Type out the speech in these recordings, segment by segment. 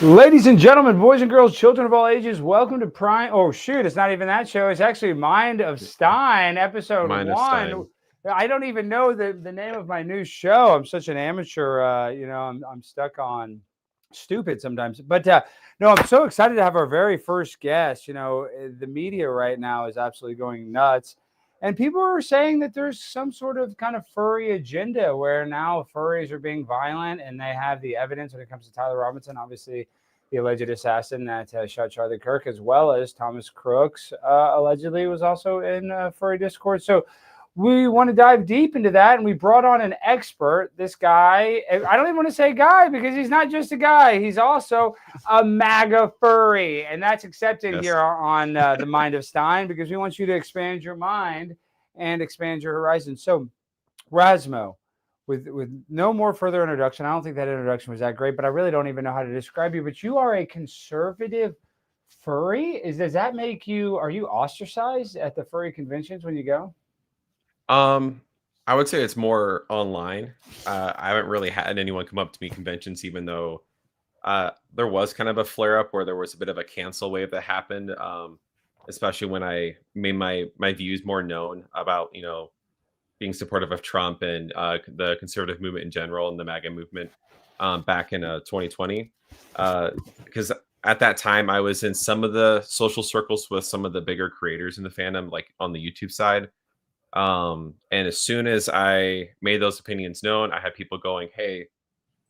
Ladies and gentlemen, boys and girls, children of all ages, welcome to Prime. Oh, shoot, it's not even that show. It's actually Mind of Stein, episode Minus one. Stein. I don't even know the name of my new show. I'm such an amateur. I'm stuck on stupid sometimes. But no, I'm so excited to have our very first guest. The media right now is absolutely going nuts. And people are saying that there's some sort of kind of furry agenda where now furries are being violent and they have the evidence when it comes to Tyler Robinson, obviously the alleged assassin that shot Charlie Kirk, as well as Thomas Crooks allegedly was also in furry Discord. So we want to dive deep into that, and we brought on an expert. This guy, I don't even want to say guy because he's not just a guy. He's also a MAGA furry, and that's accepted Yes. here on the Mind of Stein because we want you to expand your mind and expand your horizon. So, Razmo, with no more further introduction, I don't think that introduction was that great, but I really don't even know how to describe you. But you are a conservative furry. Does that make you? Are you ostracized at the furry conventions when you go? Um, I would say it's more online. I haven't really had anyone come up to me conventions, even though there was kind of a flare up where there was a bit of a cancel wave that happened. Especially when I made my views more known about being supportive of Trump and the conservative movement in general and the MAGA movement back in 2020. Because at that time I was in some of the social circles with some of the bigger creators in the fandom, like on the YouTube side. And as soon as I made those opinions known, I had people going, "Hey,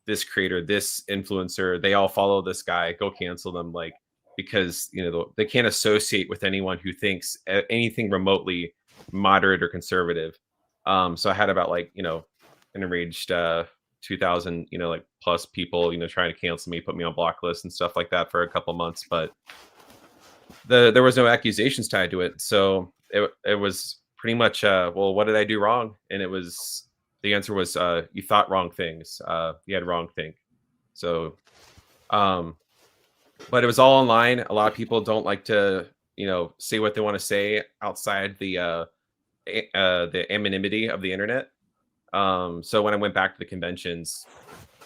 this creator, this influencer, they all follow this guy. Go cancel them." Like, because they can't associate with anyone who thinks anything remotely moderate or conservative. So I had about an enraged 2,000 like plus people trying to cancel me, put me on block lists and stuff like that for a couple months. But there was no accusations tied to it, so it was pretty much well, what did I do wrong? And the answer was you thought wrong things, you had wrong think. So but it was all online. A lot of people don't like to say what they want to say outside the anonymity of the internet. So when I went back to the conventions,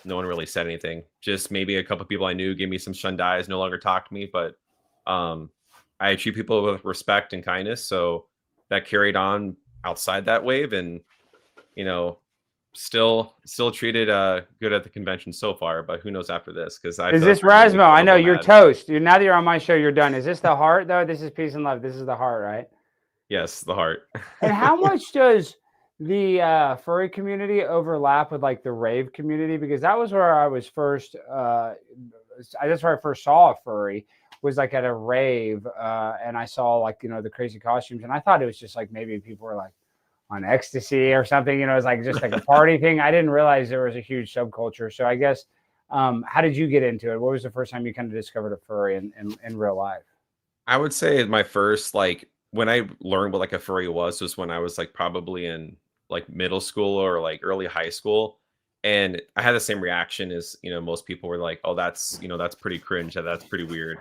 no one really said anything. Just maybe a couple people I knew gave me some shunned eyes, no longer talk to me. But I treat people with respect and kindness, so that carried on outside that wave, and still treated good at the convention so far. But who knows after this? Because Is this Razmo? I know you're toast. Now that you're on my show, you're done. Is this the heart though? This is peace and love. This is the heart, right? Yes, the heart. And how much does the furry community overlap with like the rave community? Because that was where I was first. That's where I first saw a furry. Was like at a rave, and I saw like the crazy costumes, and I thought it was just like maybe people were like on ecstasy or something. It's like just like a party thing. I didn't realize there was a huge subculture. So I guess, how did you get into it? What was the first time you kind of discovered a furry in real life? I would say my first when I learned what like a furry was when I was like probably in like middle school or like early high school. And I had the same reaction as most people were like, "Oh, that's that's pretty cringe. That's pretty weird."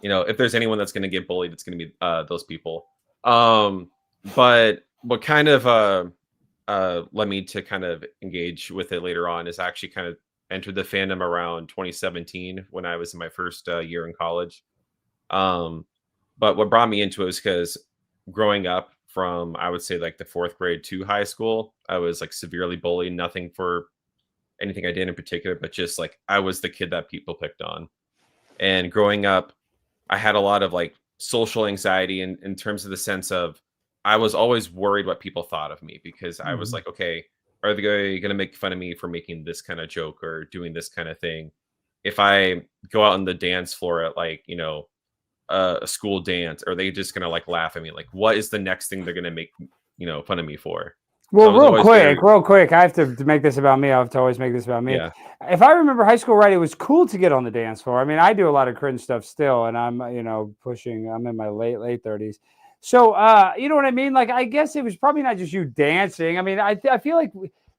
If there's anyone that's going to get bullied, it's going to be those people. But what kind of led me to kind of engage with it later on is I actually kind of entered the fandom around 2017 when I was in my first year in college. But what brought me into it was because growing up from, I would say, like the fourth grade to high school, I was like severely bullied. Nothing for anything I did in particular, but just like I was the kid that people picked on. And growing up, I had a lot of like social anxiety in terms of the sense of I was always worried what people thought of me, because I was like, okay, are they going to make fun of me for making this kind of joke or doing this kind of thing? If I go out on the dance floor at like, a school dance, are they just going to like laugh at me? Like, what is the next thing they're going to make, fun of me for? Well, real quick, I have to make this about me. I have to always make this about me. Yeah. If I remember high school right, it was cool to get on the dance floor. I mean, I do a lot of cringe stuff still, and I'm, I'm in my late 30s. So, you know what I mean? Like, I guess it was probably not just you dancing. I mean, I feel like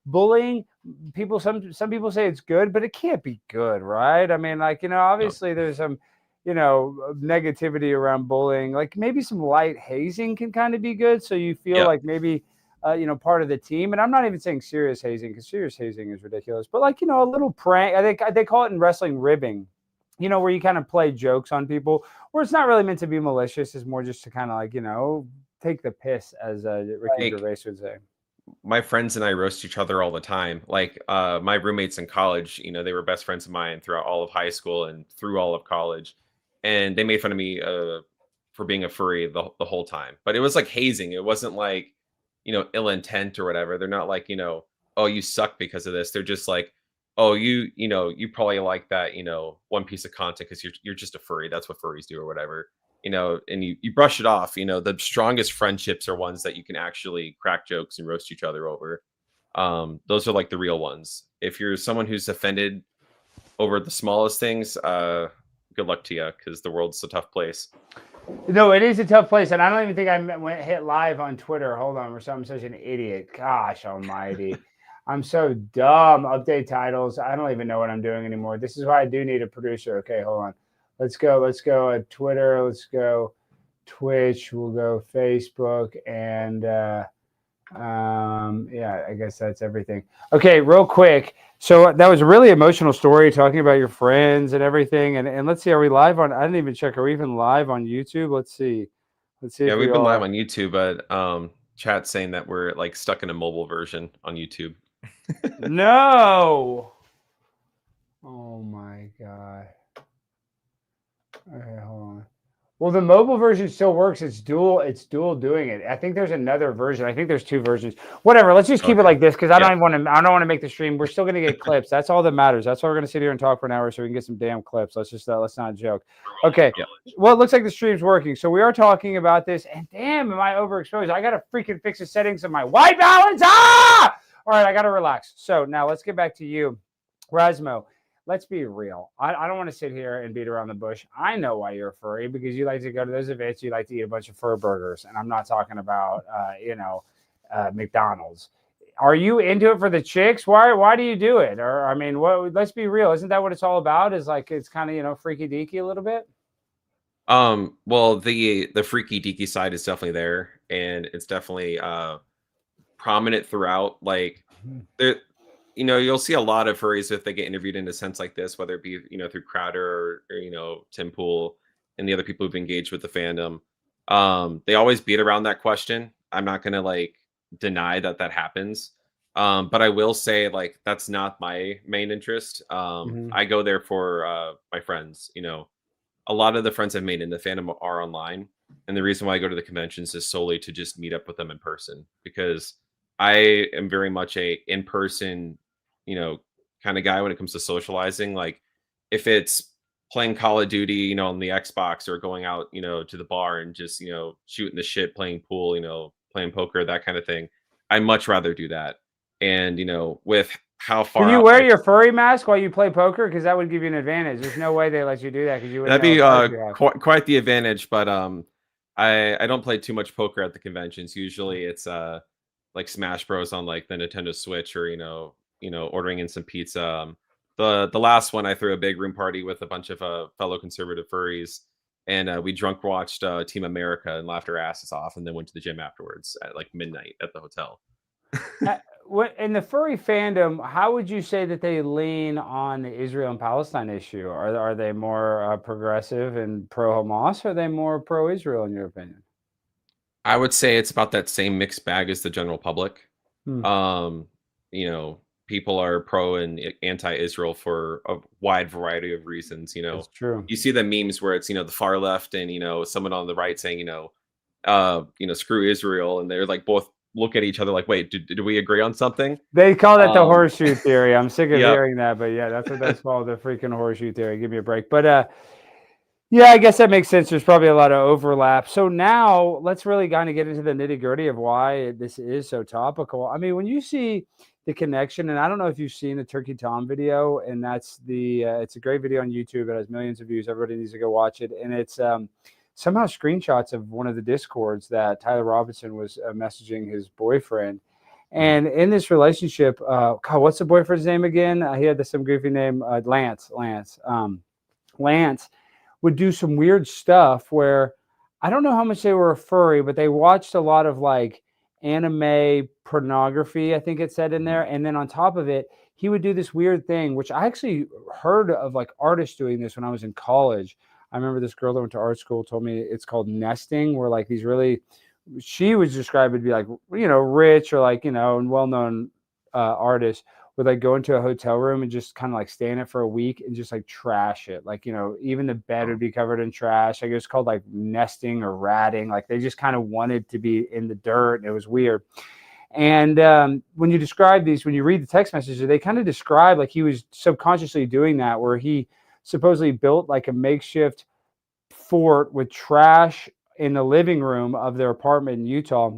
bullying people, some people say it's good, but it can't be good, right? I mean, like, obviously there's some, negativity around bullying. Like maybe some light hazing can kind of be good. So you feel like maybe, part of the team. And I'm not even saying serious hazing, because serious hazing is ridiculous. But like, a little prank. I think they call it in wrestling ribbing. you know, where you kind of play jokes on people, where it's not really meant to be malicious. It's more just to kind of like, you know, take the piss, as Ricky Like Gervais would say. my friends and I roast each other all the time. Like my roommates in college, you know, they were best friends of mine throughout all of high school and through all of college, and they made fun of me for being a furry the whole time. But it was like hazing. It wasn't like, you know, ill intent or whatever. They're not like, you know, oh, you suck because of this. They're just like, oh, you know, you probably like that, you know, one piece of content because you're just a furry. That's what furries do or whatever. You know, and you brush it off. You know, the strongest friendships are ones that you can actually crack jokes and roast each other over. Those are like the real ones. If you're someone who's offended over the smallest things, good luck to you because the world's a tough place. No, it is a tough place, and I don't even think I went hit live on Twitter. Hold on, I'm such an idiot. Gosh almighty. I'm so dumb. Update titles. I don't even know what I'm doing anymore. This is why I do need a producer. Okay, hold on. Let's go at Twitter. Let's go Twitch. We'll go Facebook, and yeah, I guess that's everything. Okay, real quick. So that was a really emotional story talking about your friends and everything. And let's see, are we live on? I didn't even check. Are we even live on YouTube? Let's see. Let's see Yeah, if we we've been live are. on YouTube, but chat's saying that we're like stuck in a mobile version on YouTube. No. Oh my God. Okay, hold on. Well, the mobile version still works. It's dual doing it. I think there's another version. I think there's two versions. Whatever. Let's just keep it Okay. like this because I Yeah. don't want to make the stream. We're still gonna get clips. That's all that matters. That's why we're gonna sit here and talk for an hour so we can get some damn clips. Let's not joke. Okay. Yeah. Well, it looks like the stream's working. So we are talking about this, and damn, am I overexposed? I gotta freaking fix the settings of my white balance. Ah! All right, I gotta relax. So now let's get back to you, Razmo. Let's be real. I don't want to sit here and beat around the bush. I know why you're a furry, because you like to go to those events. You like to eat a bunch of fur burgers. And I'm not talking about, McDonald's. Are you into it for the chicks? Why do you do it? Or, I mean, let's be real. Isn't that what it's all about? Is like, it's kind of, you know, freaky deaky a little bit. Well, the freaky deaky side is definitely there, and it's definitely prominent throughout. Like there, you know, you'll see a lot of furries if they get interviewed in a sense like this, whether it be, you know, through Crowder or you know, Tim Pool and the other people who've engaged with the fandom. They always beat around that question. I'm not gonna like deny that that happens. But I will say like that's not my main interest. Mhm. I go there for my friends, you know. A lot of the friends I've made in the fandom are online, and the reason why I go to the conventions is solely to just meet up with them in person because I am very much a in person, you know, kind of guy when it comes to socializing. Like if it's playing Call of Duty, you know, on the Xbox or going out, you know, to the bar and just, you know, shooting the shit, playing pool, you know, playing poker, that kind of thing. I much rather do that. And, you know, with how Can far you out wear my your furry mask while you play poker? Because that would give you an advantage. There's no way they let you do that because you wouldn't that'd know be what cards you have. quite the advantage, but I don't play too much poker at the conventions. Usually it's like Smash Bros on like the Nintendo Switch or ordering in some pizza. The last one I threw a big room party with a bunch of fellow conservative furries, and we drunk watched Team America and laughed our asses off, and then went to the gym afterwards at like midnight at the hotel. What in the furry fandom? How would you say that they lean on the Israel and Palestine issue? Are they more progressive and pro Hamas? Or are they more pro Israel in your opinion? I would say it's about that same mixed bag as the general public. Hmm, Um, you know, people are pro and anti-Israel for a wide variety of reasons. You know, that's true. you see the memes where it's the far left and someone on the right saying screw Israel, and they're like both look at each other like, wait, did we agree on something? They call that the Um, horseshoe theory. I'm sick of yep. hearing that, but yeah, that's what that's called, the freaking horseshoe theory. Give me a break. But yeah, I guess that makes sense. There's probably a lot of overlap. So now let's really kind of get into the nitty gritty of why this is so topical. I mean, when you see the connection, and I don't know if you've seen the Turkey Tom video, and that's it's a great video on YouTube. It has millions of views. Everybody needs to go watch it. And it's somehow screenshots of one of the discords that Tyler Robinson was messaging his boyfriend. And in this relationship, God, what's the boyfriend's name again? He had some goofy name, Lance. Lance would do some weird stuff where I don't know how much they were a furry, but they watched a lot of like anime pornography, I think it said in there. And then on top of it, he would do this weird thing, which I actually heard of like artists doing this when I was in college. I remember this girl that went to art school told me it's called nesting, where like these really, she was described to be like, rich or like, and well-known artists would like go into a hotel room and just kind of like stay in it for a week and just like trash it. Like, even the bed would Oh, be covered in trash. Like it was called like nesting or ratting. Like they just kind of wanted to be in the dirt. And it was weird. And when you describe these, when you read the text messages, they kind of describe like he was subconsciously doing that, where he supposedly built like a makeshift fort with trash in the living room of their apartment in Utah,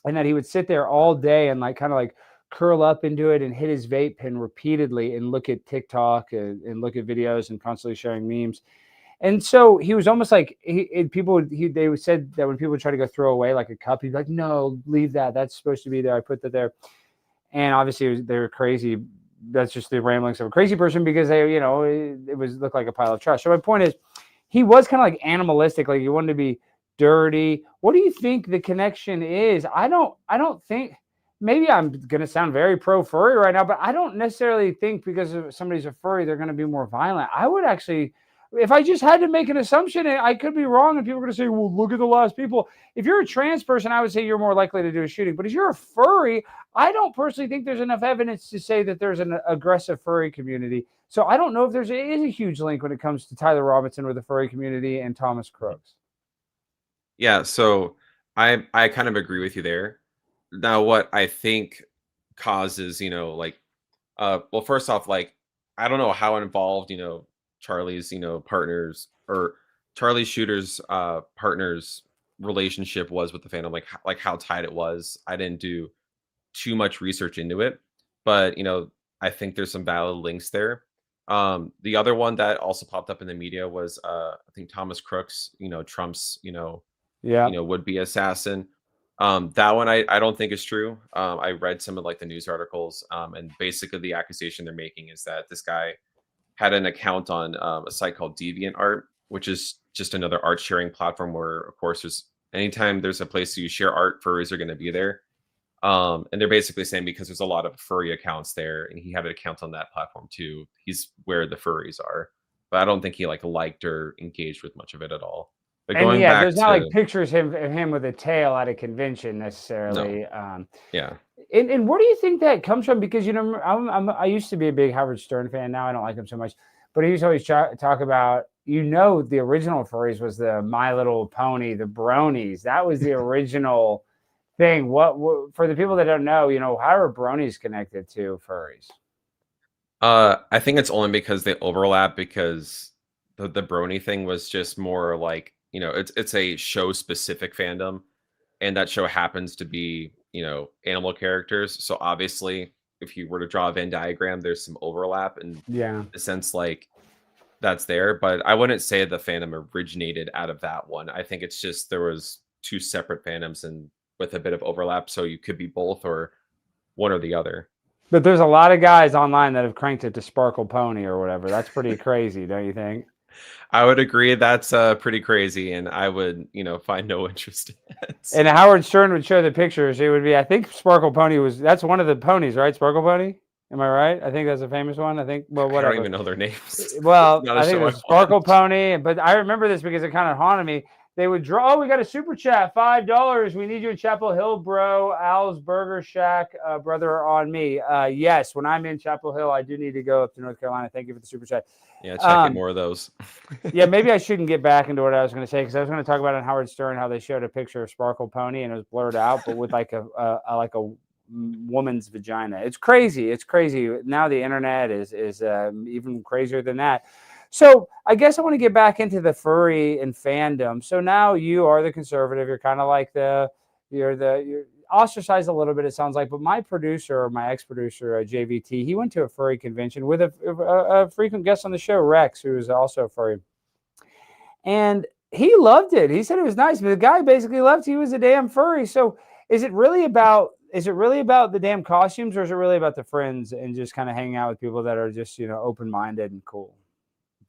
and that he would sit there all day and like kind of like curl up into it and hit his vape pen repeatedly and look at TikTok and look at videos and constantly sharing memes. And so he was almost like they said that when people would try to go throw away like a cup, he'd be like, "No, leave that. That's supposed to be there. I put that there." And obviously they were crazy. That's just the ramblings of a crazy person, because it was looked like a pile of trash. So my point is, he was kind of like animalistic, like he wanted to be dirty. What do you think the connection is? I don't think, maybe I'm going to sound very pro furry right now, but I don't necessarily think because if somebody's a furry, they're going to be more violent. I would actually, if I just had to make an assumption, I could be wrong, and people are going to say, well, look at the last people. If you're a trans person, I would say you're more likely to do a shooting. But if you're a furry, I don't personally think there's enough evidence to say that there's an aggressive furry community. So I don't know if is a huge link when it comes to Tyler Robinson with the furry community and Thomas Crooks. yeah. So I kind of agree with you there. Now, what I think causes, like, well, first off, like, I don't know how involved, Charlie's, partners, or Charlie Shooter's partner's relationship was with the fandom, like how tight it was. I didn't do too much research into it, but I think there's some valid links there. The other one that also popped up in the media was I think Thomas Crooks, Trump's, Yeah. would be assassin. That one I don't think is true. I read some of like the news articles, and basically the accusation they're making is that this guy had an account on a site called DeviantArt, which is just another art sharing platform where, of course, there's anytime there's a place you share art, furries are going to be there. And they're basically saying because there's a lot of furry accounts there, and he had an account on that platform too. He's where the furries are, but I don't think he like liked or engaged with much of it at all. But And going yeah, back there's not like to pictures of him with a tail at a convention no, necessarily. yeah, And where do you think that comes from? Because I used to be a big Howard Stern fan. Now I don't like him so much, but he used to always talk about, the original furries was the My Little Pony, the bronies. That was the original thing. What for the people that don't know, how are bronies connected to furries? I think it's only because they overlap because the brony thing was just more like it's a show specific fandom, and that show happens to be animal characters. So obviously, if you were to draw a Venn diagram, there's some overlap in Yeah. the sense like that's there. But I wouldn't say the fandom originated out of that one. I think it's just there was two separate fandoms and with a bit of overlap, so you could be both or one or the other. But there's a lot of guys online that have cranked it to Sparkle Pony or whatever. That's pretty crazy, don't you think? I would agree that's pretty crazy, and I would, find no interest in it. And Howard Stern would show the pictures. It would be, I think Sparkle Pony that's one of the ponies, right? Sparkle Pony? Am I right? I think that's a famous one. I think, well, I don't whatever. even know their names. It's Well, not a I think show I there's Sparkle watch. Pony, but I remember this because it kind of haunted me. They would draw. Oh, we got a super chat, $5. We need you in Chapel Hill, bro. Al's Burger Shack, brother, on me. Yes, when I'm in Chapel Hill, I do need to go up to North Carolina. Thank you for the super chat. Yeah, check in more of those. Yeah, maybe I shouldn't get back into what I was going to say, because I was going to talk about on Howard Stern how they showed a picture of Sparkle Pony and it was blurred out, but with like a woman's vagina. It's crazy. It's crazy. Now the internet is even crazier than that. So I guess I want to get back into the furry and fandom. So now you are the conservative. You're kind of like you're ostracized a little bit, it sounds like. But my producer, or my ex-producer, JVT, he went to a furry convention with a frequent guest on the show, Rex, who is also a furry, and he loved it. He said it was nice, but the guy basically left. He was a damn furry. So is it really about the damn costumes, or is it really about the friends and just kind of hanging out with people that are just open-minded and cool?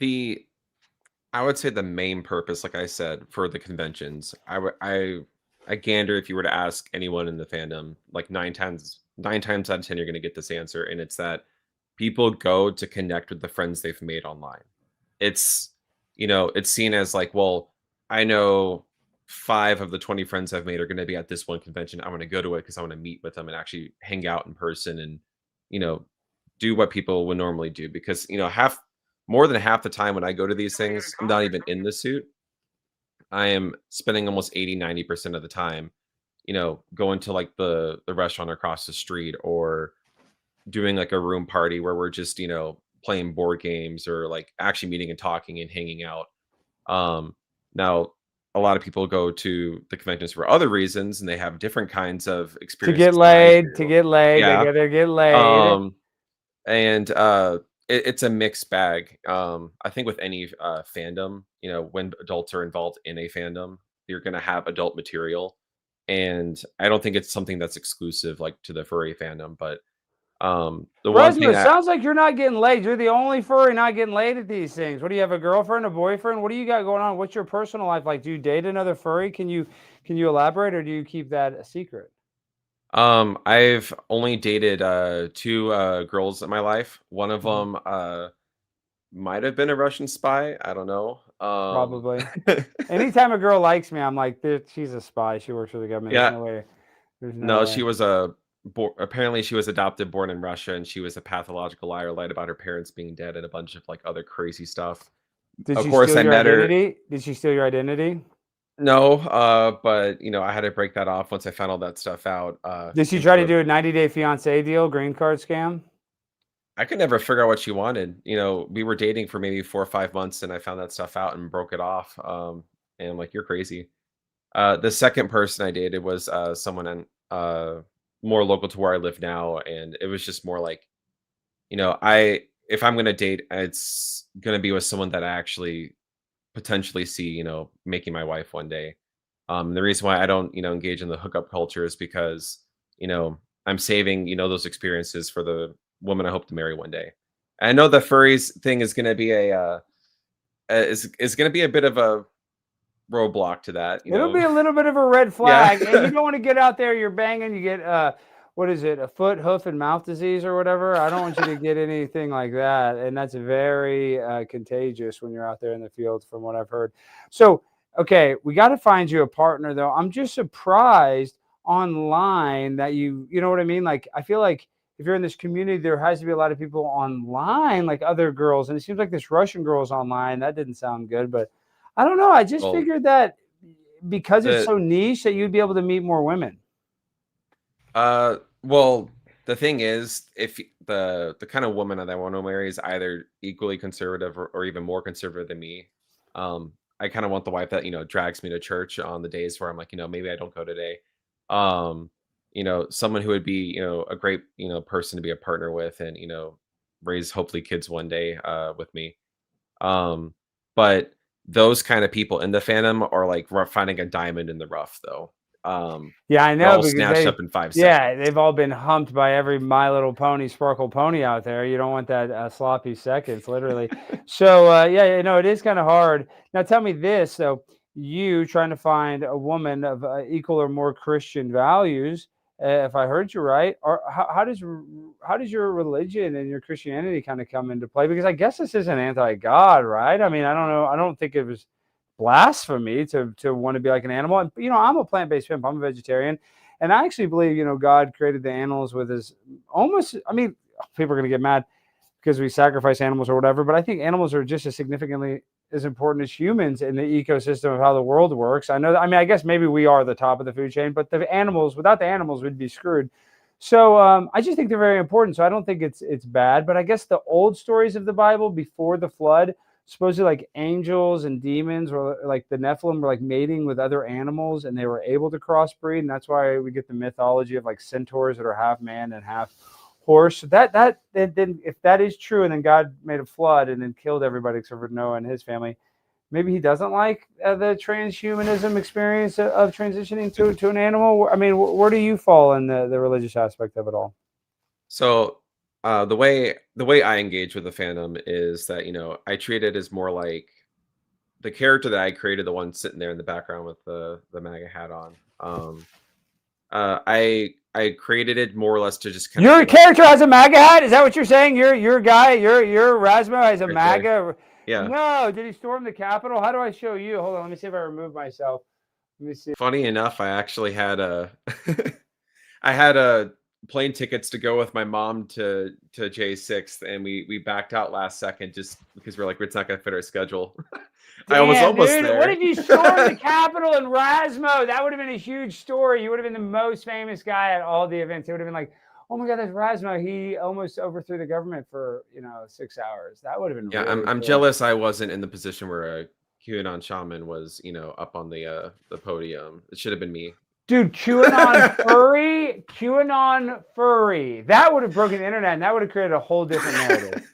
I would say the main purpose, like I said, for the conventions, I gander if you were to ask anyone in the fandom, like nine times out of 10, you're going to get this answer, and it's that people go to connect with the friends they've made online. It's it's seen as like, well, I know 5 of the 20 friends I've made are going to be at this one convention. I want to go to it because I want to meet with them and actually hang out in person and you know do what people would normally do. Because more than half the time when I go to these things, I'm not even in the suit. I am spending almost 80-90% of the time, going to like the restaurant across the street or doing like a room party where we're just, playing board games or like actually meeting and talking and hanging out. Now a lot of people go to the conventions for other reasons and they have different kinds of To get experiences than I laid, to do. get laid, they Yeah. gotta get laid. Um and it's a mixed bag. I think with any fandom, when adults are involved in a fandom, you're going to have adult material, and I don't think it's something that's exclusive like to the furry fandom. But the one Razmo, thing it sounds like you're not getting laid. You're the only furry not getting laid at these things. What do you have, a girlfriend, a boyfriend? What do you got going on? What's your personal life like? Do you date another furry? Can you elaborate, or do you keep that a secret? I've only dated 2 girls in my life. One of Mhm. them might have been a Russian spy. I don't know. Probably. Anytime a girl likes me, I'm like, she's a spy. She works for the government. There's Yeah. no way. There's no No, way. she was apparently she was adopted, born in Russia, and she was a pathological liar, lied about her parents being dead and a bunch of like other crazy stuff. Did Of she course, steal I your met her. identity? Did she steal your identity? No, but I had to break that off once I found all that stuff out. Did she In try to for do a 90-day fiance deal, green card scam? I could never figure out what she wanted. We were dating for maybe 4 or 5 months, and I found that stuff out and broke it off. And I'm like, you're crazy. The second person I dated was someone more local to where I live now, and it was just more like I if I'm gonna date, it's gonna be with someone that I actually potentially see, making my wife one day. The reason why I don't, engage in the hookup culture is because, I'm saving, those experiences for the woman I hope to marry one day. I know the furries thing is gonna be is gonna be a bit of a roadblock to that. It'll be a little bit of a red Yeah. flag, and you don't want to get out there. You're banging. You get what is it? A foot, hoof, and mouth disease or whatever. I don't want you to get anything like that, and that's very contagious when you're out there in the field, from what I've heard. So, okay, we got to find you a partner, though. I'm just surprised online that you know what I mean. Like, I feel like if you're in this community, there has to be a lot of people online, like other girls, and it seems like this Russian girl is online. That didn't sound good, but I don't know. I just Well, figured that because it's the so niche that you'd be able to meet more women. well, the thing is, if the kind of woman that I want to marry is either equally conservative or even more conservative than me, I kind of want the wife that drags me to church on the days where I'm like, maybe I don't go today. Um, someone who would be a great person to be a partner with and raise hopefully kids one day with me. Um, but those kind of people in the fandom are like finding a diamond in the rough, though. Yeah, I They're know all because snatched up in 5 seconds. yeah, they've all been humped by every My Little Pony, Sparkle Pony out there. You don't want that sloppy seconds, literally. So yeah, it is kind of hard. Now, tell me this: so you trying to find a woman of equal or more Christian values, if I heard you right, or how does your religion and your Christianity kind of come into play? Because I guess this isn't anti-God, right? I mean, I don't know. I don't think it was blasphemy to want to be like an animal. And I'm a plant-based pimp. I'm a vegetarian, and I actually believe God created the animals with his almost. I mean, people are gonna get mad because we sacrifice animals or whatever, but I think animals are just as significantly as important as humans in the ecosystem of how the world works. I know that, I mean, I guess maybe we are the top of the food chain, but the animals, without the animals, we'd be screwed. So I just think they're very important. So I don't think it's bad. But I guess the old stories of the Bible before the flood, supposedly like angels and demons, or like the Nephilim, were like mating with other animals, and they were able to crossbreed, and that's why we get the mythology of like centaurs that are half man and half horse. So then if that is true, and then God made a flood and then killed everybody except for Noah and his family, maybe he doesn't like the transhumanism experience of transitioning to an animal. I mean, where do you fall in the religious aspect of it all? So, the way I engage with the fandom is that, I treat it as more like the character that I created, the one sitting there in the background with the MAGA hat on. I created it more or less to just kind Your of character has a MAGA hat? Is that what you're saying? Your guy, your Razmo has a right there. MAGA. Yeah. No, did he storm the Capitol? How do I show you? Hold on, let me see if I remove myself. Let me see. Funny enough, I actually had a I had a plane tickets to go with my mom to J6, and we backed out last second just because we're like it's not gonna fit our schedule. I was Damn, almost dude. What there. if you stormed the Capitol in Razmo? That would have been a huge story. You would have been the most famous guy at all the events. It would have been like, oh my God, that's Razmo. He almost overthrew the government for 6 hours. That would have been Yeah, really I'm cool. jealous I wasn't in the position where a QAnon shaman was, up on the podium. It should have been me. Dude, QAnon Furry. That would have broken the internet, and that would have created a whole different narrative.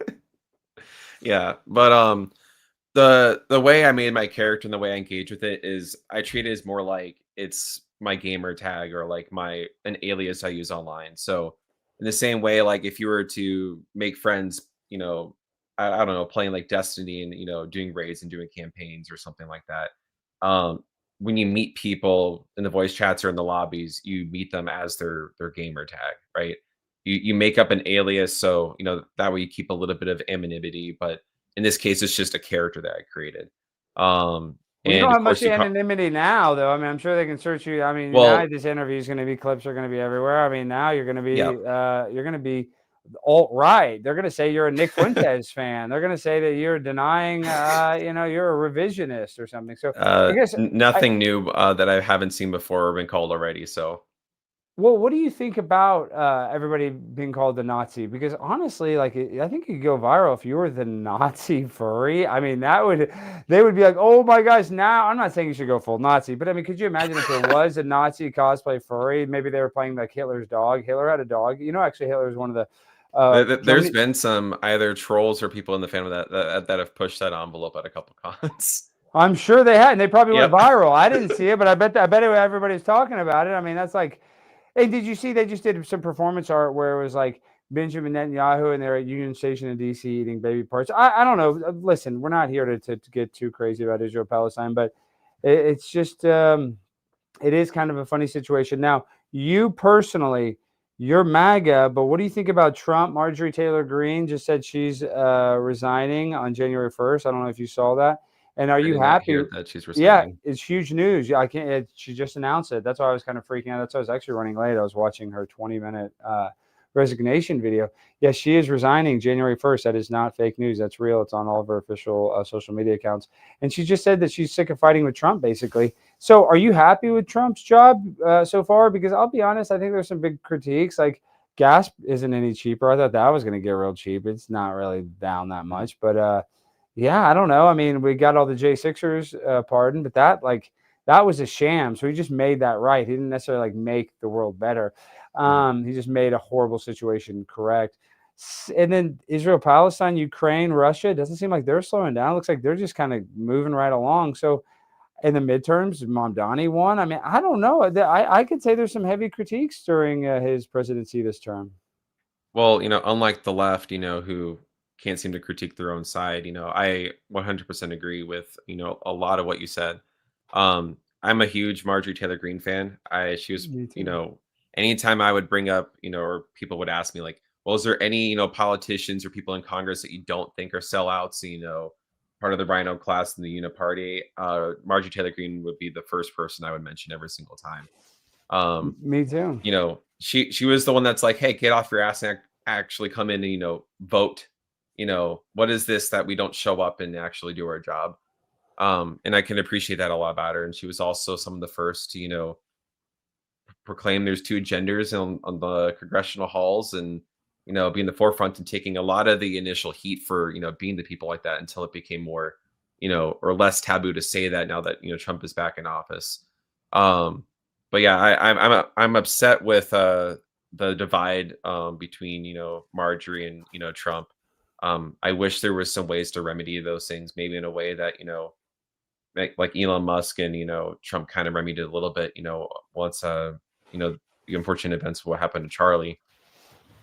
Yeah, but the way I made my character and the way I engage with it is I treat it as more like it's my gamer tag or like an alias I use online. So in the same way, like if you were to make friends, I don't know, playing like Destiny and doing raids and doing campaigns or something like that. Um, when you meet people in the voice chats or in the lobbies, you meet them as their gamer tag, right? You make up an alias, so that way you keep a little bit of anonymity, but in this case, it's just a character that I created. Well, you And don't of have much course, anonymity now, though. I mean, I'm sure they can search you. I mean, now well, this interview is going to be clips are going to be everywhere. I mean, now you're going to be yeah, alt-right. They're going to say you're a Nick Fuentes fan. They're going to say that you're denying, you're a revisionist or something. So I guess nothing new that I haven't seen before or been called already. So, Well, what do you think about everybody being called the Nazi? Because honestly, like I think you could go viral if you were the Nazi furry. I mean, they would be like, oh my gosh, now I'm not saying you should go full Nazi, but I mean, could you imagine if there was a Nazi cosplay furry? Maybe they were playing like Hitler's dog. Hitler had a dog. Actually, Hitler is one of the there's Germany. been some either trolls or people in the fandom that have pushed that envelope at a couple cons. I'm sure they had, and they probably went Yep. viral. I didn't see it, but I bet everybody's talking about it. I mean, that's like. Hey, did you see they just did some performance art where it was like Benjamin Netanyahu and they're at Union Station in DC eating baby parts? I don't know. Listen, we're not here to get too crazy about Israel Palestine, but it's just it is kind of a funny situation. Now, you personally, you're MAGA, but what do you think about Trump? Marjorie Taylor Greene just said she's resigning on January 1st. I don't know if you saw that. And are I you did not happy? hear that she's Yeah, resigning. it's huge news. Yeah, I can't. She just announced it. That's why I was kind of freaking out. That's why I was actually running late. I was watching her 20-minute resignation video. Yeah, she is resigning January 1st. That is not fake news. That's real. It's on all of her official social media accounts. And she just said that she's sick of fighting with Trump, basically. So, are you happy with Trump's job so far? Because I'll be honest, I think there's some big critiques. Like gas isn't any cheaper. I thought that was going to get real cheap. It's not really down that much, but. Yeah, I don't know. I mean, we got all the J6ers pardoned, but that was a sham. So he just made that right. He didn't necessarily like make the world better. He just made a horrible situation correct. And then Israel, Palestine, Ukraine, Russia, it doesn't seem like they're slowing down. It looks like they're just kind of moving right along. So in the midterms, Mamdani won. I mean, I don't know. I could say there's some heavy critiques during his presidency this term. Well, unlike the left, who can't seem to critique their own side, I 100% agree with, a lot of what you said. I'm a huge Marjorie Taylor Greene fan. She was, Me too. anytime I would bring up, or people would ask me like, well, is there any, politicians or people in Congress that you don't think are sellouts, part of the Rhino class in the Uniparty? Marjorie Taylor Greene would be the first person I would mention every single time. Me too. She was the one that's like, hey, get off your ass and actually come in and vote. What is this that we don't show up and actually do our job? And I can appreciate that a lot about her. And she was also some of the first to proclaim there's two genders on the congressional halls, and be in the forefront and taking a lot of the initial heat for being the people like that, until it became more or less taboo to say that now that Trump is back in office. But yeah, I'm upset with the divide between Marjorie and Trump. I wish there was some ways to remedy those things, maybe in a way that like Elon Musk and Trump kind of remedied it a little bit. Once the unfortunate events what happened to Charlie,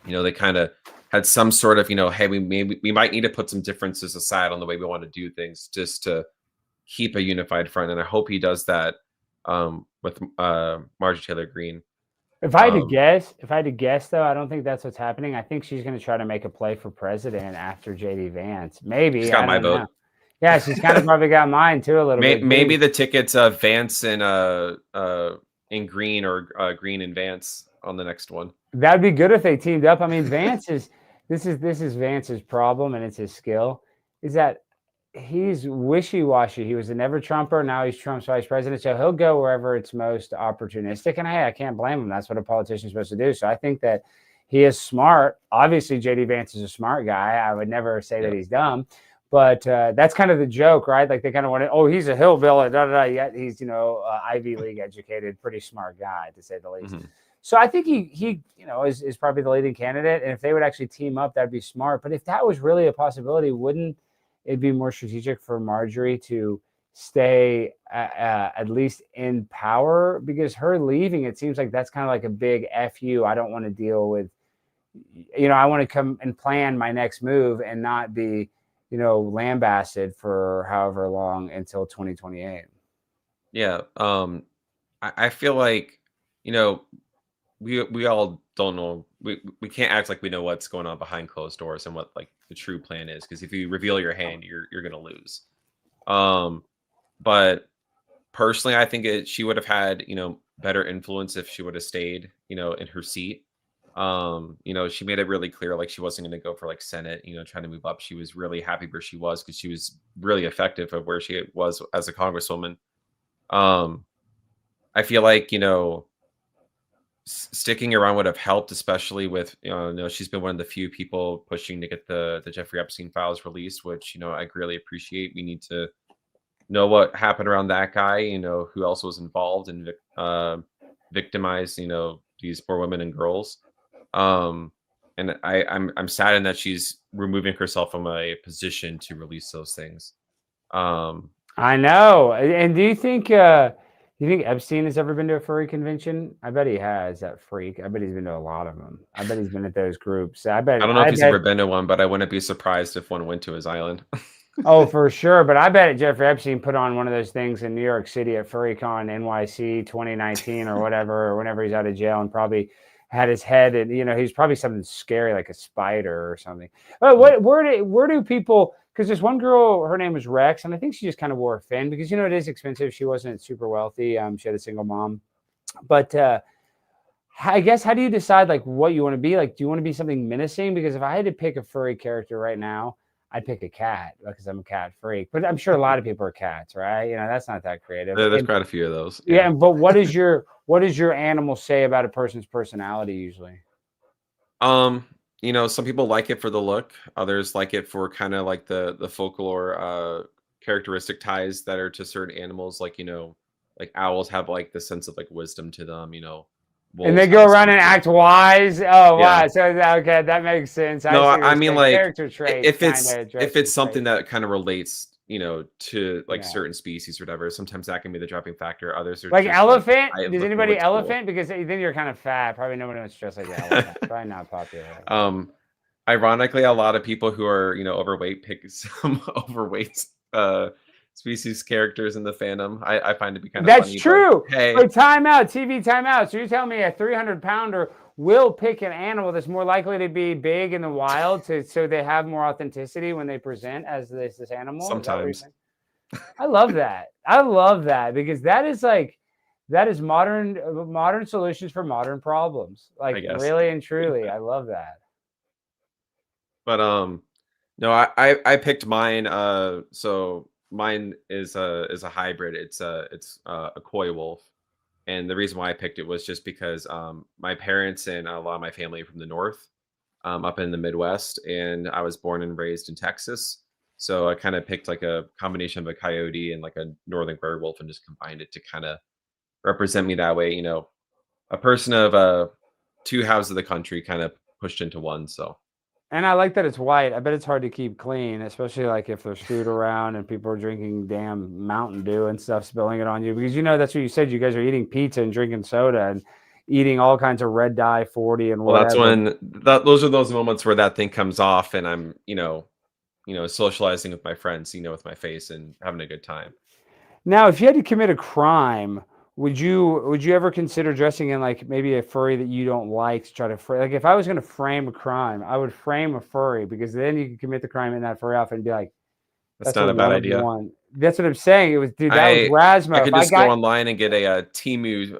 they kind of had some sort of hey, we might need to put some differences aside on the way we want to do things just to keep a unified front. And I hope he does that with Marjorie Taylor Greene. If I had to guess though, I don't think that's what's happening. I think she's going to try to make a play for president after JD Vance. She's Maybe, got I my don't know. vote. Yeah, she's kind of probably got mine too a little bit. Maybe the tickets Vance and in Green or Green and Vance on the next one. That'd be good if they teamed up. I mean, Vance is this is Vance's problem, and it's his skill, is that he's wishy-washy. He was a never Trumper, now he's Trump's vice president. So he'll go wherever it's most opportunistic. And hey, I can't blame him. That's what a politician's supposed to do. So I think that he is smart. Obviously, JD Vance is a smart guy. I would never say that he's dumb. But that's kind of the joke, right? Like they kind of want to, oh, he's a hillbilly, yet he's, Ivy League educated, pretty smart guy, to say the least. Mm-hmm. So I think he is probably the leading candidate. And if they would actually team up, that'd be smart. But if that was really a possibility, wouldn't it be more strategic for Marjorie to stay at least in power? Because her leaving, it seems like that's kind of like a big FU. I don't want to deal with, I want to come and plan my next move and not be, lambasted for however long until 2028. Yeah. I feel like, we all don't know. We can't act like we know what's going on behind closed doors and what like the true plan is. Because if you reveal your hand, you're gonna lose. But personally, I think she would have had better influence if she would have stayed in her seat. She made it really clear like she wasn't going to go for like Senate, trying to move up. She was really happy where she was because she was really effective at where she was as a congresswoman. I feel like sticking around would have helped, especially with she's been one of the few people pushing to get the Jeffrey Epstein files released, which I greatly appreciate. We need to know what happened around that guy, who else was involved and victimized these poor women and girls. And I'm saddened that she's removing herself from a position to release those things. I know. And do you think Epstein has ever been to a furry convention? I bet he has, that freak. I bet he's been to a lot of them. I bet he's been at those groups. I don't know if he's ever been to one, but I wouldn't be surprised if one went to his island. Oh, for sure. But I bet Jeffrey Epstein put on one of those things in New York City at FurryCon NYC 2019 or whatever, or whenever he's out of jail, and probably had his head and he's probably something scary like a spider or something. But where do people, because there's one girl, her name was Rex, and I think she just kind of wore a fin because it is expensive. She wasn't super wealthy. She had a single mom. But I guess, how do you decide like what you want to be? Like, do you want to be something menacing? Because if I had to pick a furry character right now, I'd pick a cat because I'm a cat freak. But I'm sure a lot of people are cats, right? That's not that creative. There's quite a few of those. Yeah, but what does your animal say about a person's personality usually? Some people like it for the look. Others like it for kind of like the folklore characteristic ties that are to certain animals. Like, like owls have like the sense of like wisdom to them, and they go around and act wise. Oh, wow. So okay, that makes sense. No, I mean like character traits. If it's something that kind of relates, to like certain species or whatever, sometimes that can be the dropping factor. Others are like elephant. Like, does anybody elephant? Cool. Because then you're kind of fat. Probably nobody wants to dress like the elephant. Probably not popular. Ironically, a lot of people who are overweight pick some overweight species characters in the fandom. I find to be kind of that's funny, true. But, hey, but TV timeout. So you're telling me a 300-pounder will pick an animal that's more likely to be big in the wild, so they have more authenticity when they present as this animal? Sometimes. I love that. I love that because that is modern solutions for modern problems. Like really and truly, I love that. But no, I picked mine. So mine is a hybrid. It's a coy wolf, and the reason why I picked it was just because my parents and a lot of my family are from the north, up in the Midwest, and I was born and raised in Texas. So I kind of picked like a combination of a coyote and like a northern gray wolf, and just combined it to kind of represent me that way. A person of two halves of the country kind of pushed into one. So. And I like that it's white. I bet it's hard to keep clean, especially like if there's food around and people are drinking damn Mountain Dew and stuff, spilling it on you. Because that's what you said. You guys are eating pizza and drinking soda and eating all kinds of red dye 40 and whatever. Well, that's when those are those moments where that thing comes off, and I'm socializing with my friends, with my face and having a good time. Now, if you had to commit a crime, Would you ever consider dressing in like maybe a furry that you don't like to try to frame? Like if I was going to frame a crime, I would frame a furry because then you could commit the crime in that furry outfit and be like, That's that's a not a bad one of idea. one. That's what I'm saying. It was, dude, that was I Razmo. If could I just go got online and get a Temu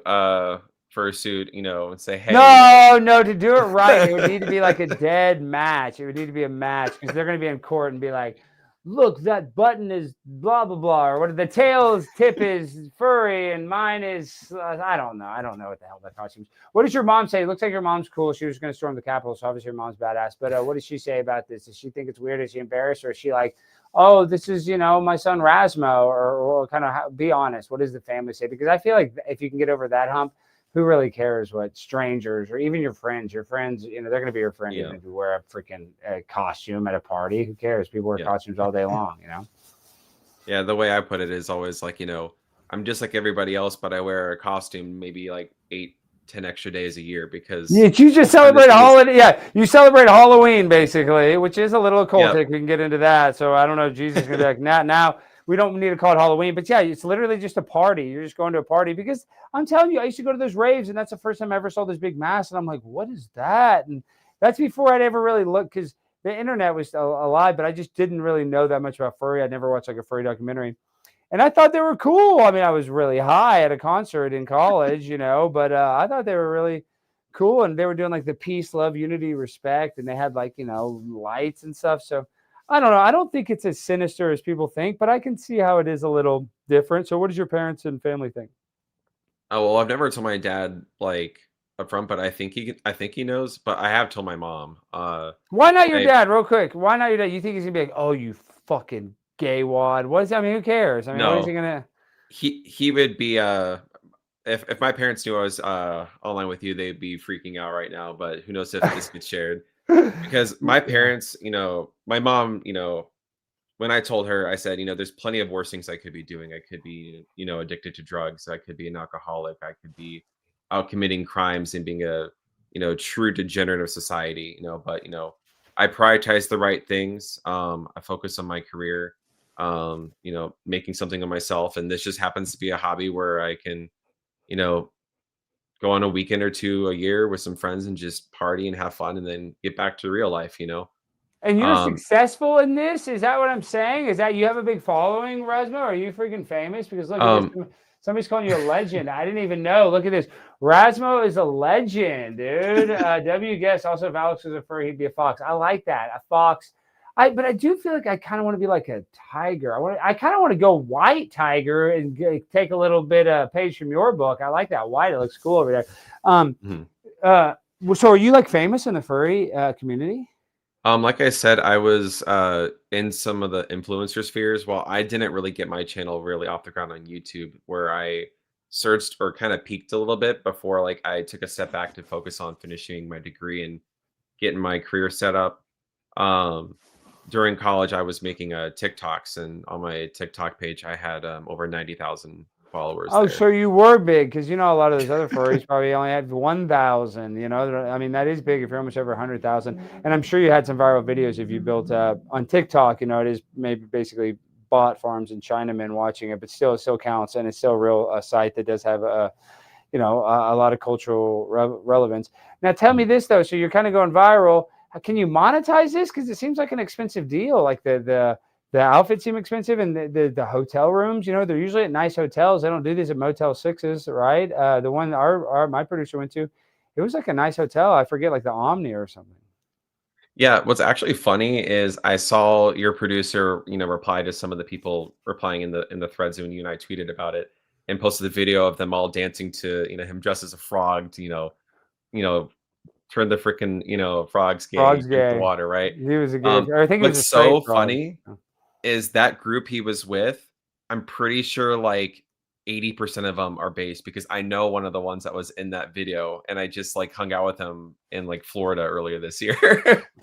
fursuit, and say, hey, no, to do it right, it would need to be like a dead match. It would need to be a match because they're going to be in court and be like, look, that button is blah blah blah, or what the tail's tip is furry and mine is I don't know. I don't know what the hell that costume is. What does your mom say? It looks like your mom's cool. She was going to storm the Capitol, so obviously your mom's badass. But what does she say about this? Does she think it's weird? Is she embarrassed, or is she like, oh, this is my son Razmo, or kind of be honest? What does the family say? Because I feel like if you can get over that hump, who really cares what strangers or even your friends, they're going to be your friend yeah, even if you wear a freaking costume at a party. Who cares? People wear yeah, costumes all day long. yeah. The way I put it is always like, I'm just like everybody else, but I wear a costume maybe like 8, 10 extra days a year because You just I'm celebrate just a in this. holiday. Yeah, you celebrate Halloween basically, which is a little Yeah, occultic. We can get into that. So I don't know if Jesus is gonna be like, now we don't need to call it Halloween, but yeah, it's literally just a party. You're just going to a party because I'm telling you, I used to go to those raves, and that's the first time I ever saw this big mass, and I'm like, what is that? And that's before I'd ever really looked because the internet was alive, but I just didn't really know that much about furry. I'd never watched like a furry documentary. And I thought they were cool. I mean, I was really high at a concert in college, but I thought they were really cool. And they were doing like the peace, love, unity, respect. And they had like, lights and stuff. So I don't know. I don't think it's as sinister as people think, but I can see how it is a little different. So what does your parents and family think? oh well, I've never told my dad like upfront, but I think he knows. But I have told my mom. Why not your I dad, real quick? Why not your dad? You think he's going to be like, oh, you fucking gay wad? What is that? I mean, who cares? I mean, what is he No, going to? he would be if my parents knew I was online with you, they'd be freaking out right now. But who knows if this gets shared? Because my Yeah. parents, my mom, when I told her, I said, there's plenty of worse things I could be doing. I could be, addicted to drugs. I could be an alcoholic. I could be out committing crimes and being a, true degenerate of society, but, I prioritize the right things. I focus on my career, making something of myself. And this just happens to be a hobby where I can, you know, go on a weekend or two a year with some friends and just party and have fun and then get back to real life. And you're Um, successful in this? Is that what I'm saying? Is that you have a big following, Razmo? Are you freaking famous? Because look at this. um, Somebody's calling you a legend. I didn't even know. Look at this. Razmo is a legend, dude. W guess also if Alex was a furry, he'd be a fox. I like that. A fox. But I do feel like I kind of want to be like a tiger. I kind of want to go white tiger and take a little bit page from your book. I like that white. It looks cool over there. Um, mhm. so are you like famous in the furry community? Like I said, I was in some of the influencer spheres. While I didn't really get my channel really off the ground on YouTube, where I searched or kind of peaked a little bit before like I took a step back to focus on finishing my degree and getting my career set up. Um, During college, I was making TikToks, and on my TikTok page, I had over 90,000 followers Oh, there. so you were big because a lot of those other furries probably only had 1,000. I mean that is big if you're almost over 100,000. And I'm sure you had some viral videos if you built on TikTok. It is maybe basically bot farms and Chinamen watching it, but still, it still counts, and it's still a real site that does have a lot of cultural relevance. Now, tell me Mhm. this though. So you're kind of going viral. Can you monetize this? Because it seems like an expensive deal. Like the outfits seem expensive, and the hotel rooms. They're usually at nice hotels. They don't do these at Motel Sixes, right? The one my producer went to, it was like a nice hotel. I forget, like the Omni or something. Yeah, what's actually funny is I saw your producer, reply to some of the people replying in the threads when you and I tweeted about it and posted the video of them all dancing to, him dressed as a frog to, you know, turn the freaking, frogs gay, Frog's drink the gay. water, right? He was a gay, or I think he was a What's straight so frog. funny is that group he was with, I'm pretty sure like 80% of them are based because I know one of the ones that was in that video and I just like hung out with him in like Florida earlier this year.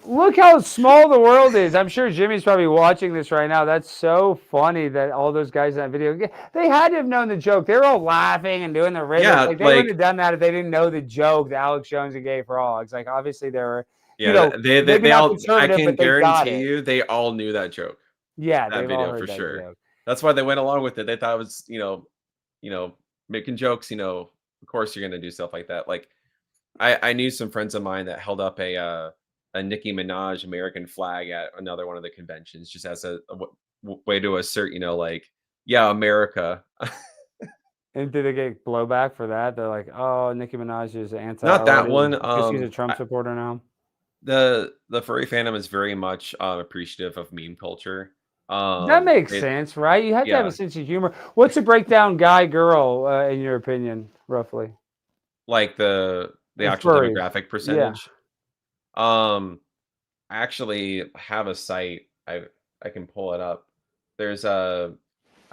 Look how small the world is. I'm sure Jimmy's probably watching this right now. That's so funny that all those guys in that video, they had to have known the joke. They were all laughing and doing the ribbons. Yeah, Like they wouldn't like have done that if they didn't know the joke that Alex Jones and gay frogs. Like obviously they were, yeah, maybe they not all I conservative, can but they got guarantee it. you they all knew that joke, Yeah, that they've all video for heard that sure. joke. That's why they went along with it. They thought it was, you know, making jokes, of course you're gonna do stuff like that. Like I knew some friends of mine that held up a Nicki Minaj American flag at another one of the conventions just as way to assert, like, yeah, America. And did they get blowback for that? They're like, "Oh, Nicki Minaj is anti Not or that what is one. because she's a Trump supporter now?" The furry fandom is very much appreciative of meme culture. That makes It sense, right? You have to have a Yeah, sense of humor. What's a breakdown guy girl in your opinion, roughly? like the actual Furries. demographic Yeah. percentage. Um, I actually have a site. I can pull it up. There's a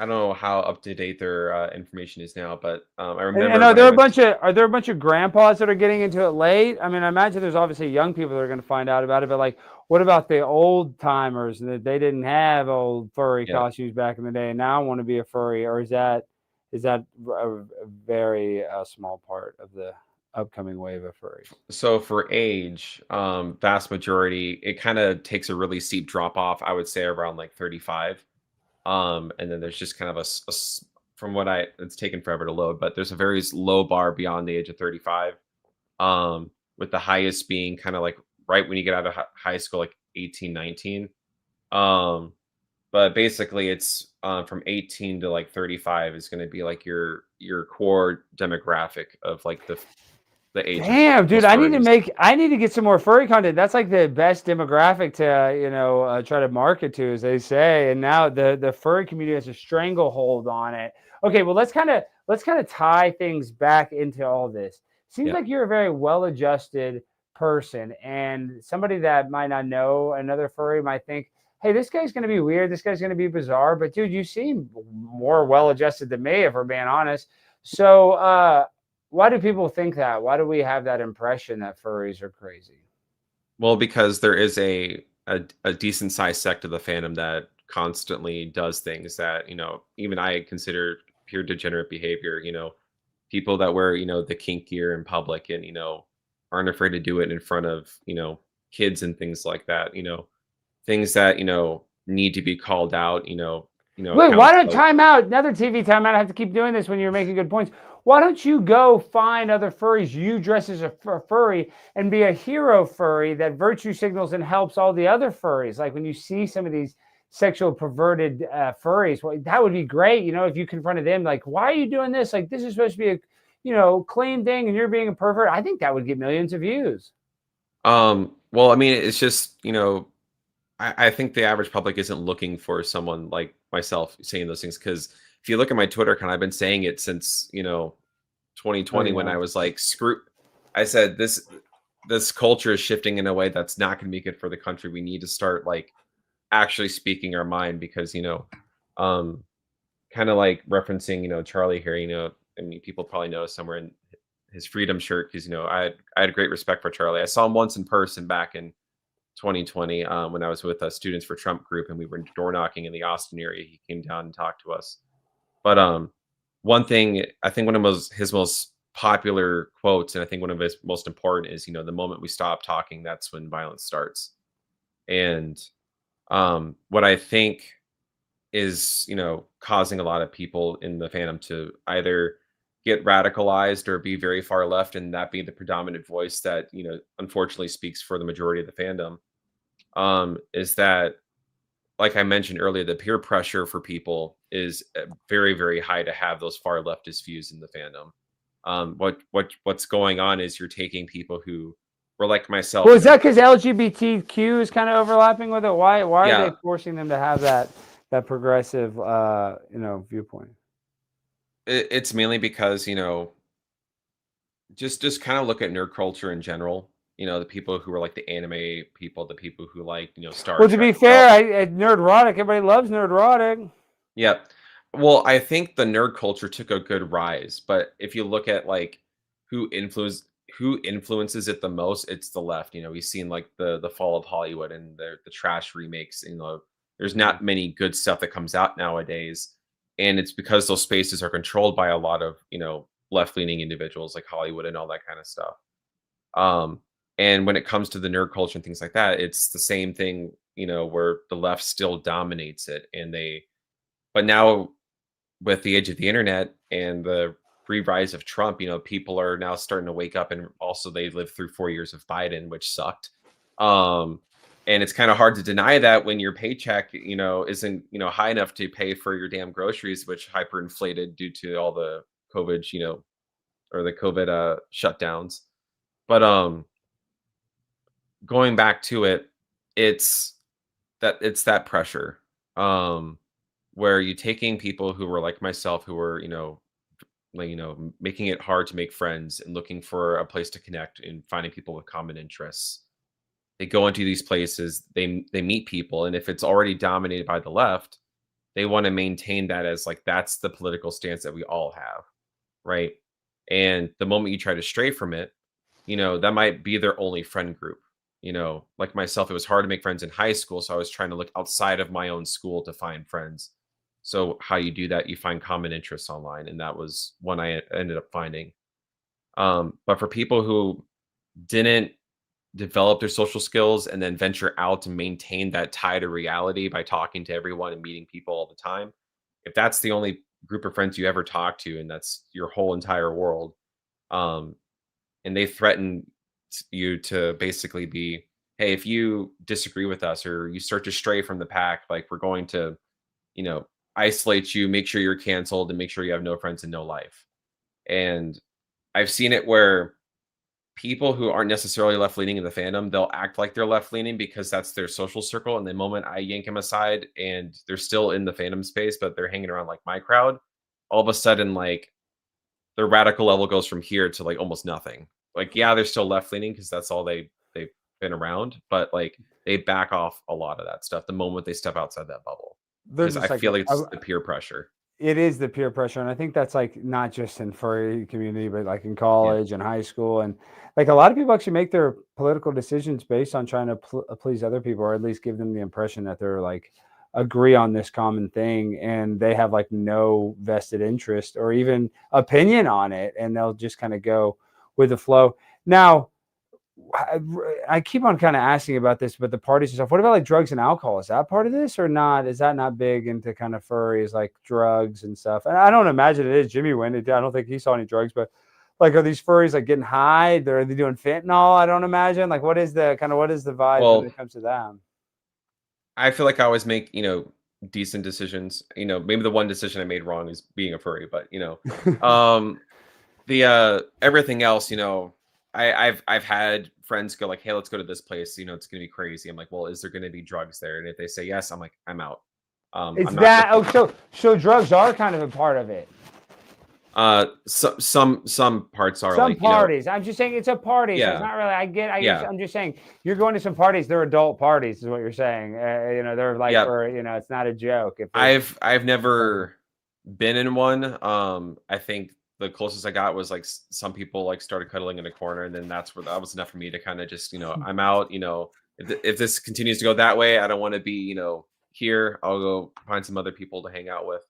I don't know how up to date their information is now, but I And remember are when I there a went to bunch of grandpas that are getting into it late? I mean, I imagine there's obviously young people that are going to find out about it, but like, what about the old timers that they didn't have old furry yeah. costumes back in the day and now want to be a furry, or is that a very small part of the upcoming wave of furry? So for age, vast majority, it kind of takes a really steep drop off. I would say around like 35. And then there's just kind of from what it's taken forever to load, but there's a very low bar beyond the age of 35. With the highest being kind of like right when you get out of high school, like 18, 19. Um, but basically it's from 18 to like 35 is going to be like your core demographic of like the age of Damn, dude, most furries. I need to get some more furry content. That's like the best demographic to, try to market to, as they say. And now the furry community has a stranglehold on it. Okay, well, let's kind of tie things back into all this. Seems Yeah. like you're a very well-adjusted person, and somebody that might not know another furry might think, "Hey, this guy's going to be weird. This guy's going to be bizarre." But dude, you seem more well-adjusted than me, if we're being honest. So, why do people think that? Why do we have that impression that furries are crazy? Well, because there is a decent sized sect of the fandom that constantly does things that, even I consider pure degenerate behavior, people that wear, the kink gear in public and, aren't afraid to do it in front of, kids and things like that, things that, need to be called out, Wait, why accounts don't like time out? Another TV timeout. I have to keep doing this when you're making good points. Why don't you go find other furries? You dress as a furry and be a hero furry that virtue signals and helps all the other furries. Like when you see some of these sexual perverted furries, well, that would be great. If you confronted them, like, why are you doing this? Like, this is supposed to be a, clean thing, and you're being a pervert. I think that would get millions of views. well, I mean, it's just, I think the average public isn't looking for someone like myself saying those things because if you look at my Twitter account, I've been saying it since 2020 when I Oh was like, screw. I said this culture is shifting in a way that's not going to be good for the country. We need to start like actually speaking our mind because um, kind of like referencing Charlie here. I mean, people probably know somewhere in his freedom shirt because I had great respect for Charlie. I saw him once in person back in 2020 when I was with Students for Trump group and we were door knocking in the Austin area. He came down and talked to us. But one thing I think one of his most popular quotes, and I think one of his most important is, the moment we stop talking, that's when violence starts. And what I think is, causing a lot of people in the fandom to either get radicalized or be very far left, and that being the predominant voice that, unfortunately speaks for the majority of the fandom is that, like I mentioned earlier, the peer pressure for people is very, very high to have those far leftist views in the fandom. What's going on is you're taking people who were like myself, Well, is that because LGBTQ is kind of overlapping with it? Why are they yeah, forcing them to have that progressive viewpoint? it's mainly because just kind of look at nerd culture in general. The people who are like the anime people, the people who like Star Well, to Trek. be fair, nerdrotic, everybody loves nerdrotic. Yeah. Well, I think the nerd culture took a good rise, but if you look at like who influenced who influences it the most, it's the left. We've seen like the fall of Hollywood and the trash remakes. There's Mhm. not many good stuff that comes out nowadays, and it's because those spaces are controlled by a lot of left leaning individuals like Hollywood and all that kind of stuff. Um, and when it comes to the nerd culture and things like that, it's the same thing. Where the left still dominates it, and they but now with the age of the internet and the re-rise of Trump, people are now starting to wake up, and also they lived through 4 years of Biden, which sucked. And it's kind of hard to deny that when your paycheck, isn't, high enough to pay for your damn groceries, which hyperinflated due to all the COVID, or the COVID shutdowns. But going back to it, it's that pressure, where you taking people who were like myself, who were, like, making it hard to make friends and looking for a place to connect and finding people with common interests. They go into these places, they meet people, and if it's already dominated by the left, they want to maintain that as like that's the political stance that we all have, right? And the moment you try to stray from it, that might be their only friend group. Like myself, it was hard to make friends in high school, so I was trying to look outside of my own school to find friends. So how you do that, you find common interests online, and that was one I ended up finding. But for people who didn't develop their social skills and then venture out to maintain that tie to reality by talking to everyone and meeting people all the time, if that's the only group of friends you ever talk to and that's your whole entire world, and they threaten you to basically be, hey, if you disagree with us or you start to stray from the pack, like we're going to, isolate you, make sure you're canceled, and make sure you have no friends and no life. And I've seen it where people who aren't necessarily left leaning in the fandom, they'll act like they're left leaning because that's their social circle. And the moment I yank them aside and they're still in the fandom space, but they're hanging around like my crowd, all of a sudden, like the radical level goes from here to like almost nothing. Like, yeah, they're still left leaning because that's all they've been around, but like they back off a lot of that stuff the moment they step outside that bubble. Because I feel like it's the peer pressure. It is the peer pressure, and I think that's like not just in furry community, but like in college and high school, and like a lot of people actually make their political decisions based on trying to please other people, or at least give them the impression that they're like agree on this common thing, and they have like no vested interest or even opinion on it, and they'll just kind of go with the flow. Now, I keep on kind of asking about this, but the parties and stuff. What about like drugs and alcohol? Is that part of this or not? Is that not big into kind of furries, like drugs and stuff? And I don't imagine it is. Jimmy went. I don't think he saw any drugs, but like, are these furries like getting high? Are they doing fentanyl? I don't imagine. Like, what is the vibe when it comes to them? I feel like I always make, decent decisions. Maybe the one decision I made wrong is being a furry, but the everything else, I've had friends go like, hey, let's go to this place, it's gonna be crazy. I'm like, well, is there gonna be drugs there? And if they say yes, I'm like, I'm out. It's that so drugs are kind of a part of it. Some parts are, some like, parties. I'm just saying it's a party. Yeah. So it's not really. I'm just saying you're going to some parties. They're adult parties, is what you're saying. They're like for it's not a joke. I've never been in one. I think the closest I got was like some people like started cuddling in a corner, and then that was enough for me to kind of just I'm out. If this continues to go that way, I don't want to be here. I'll go find some other people to hang out with.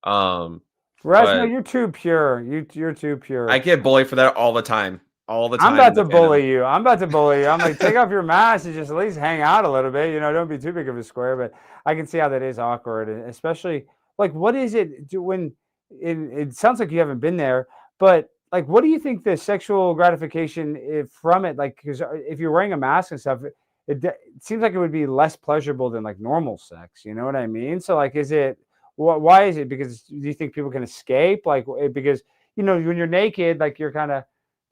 Razmo, you're too pure. You're too pure. I get bullied for that all the time. All the time. I'm about to bully you. I'm like, take off your mask and just at least hang out a little bit. Don't be too big of a square. But I can see how that is awkward, and especially like, what is it when it sounds like you haven't been there, but like, what do you think the sexual gratification from it? Like, because if you're wearing a mask and stuff, it seems like it would be less pleasurable than like normal sex. You know what I mean? So like, is it? Why is it? Because do you think people can escape? Like, because when you're naked, like you're kind of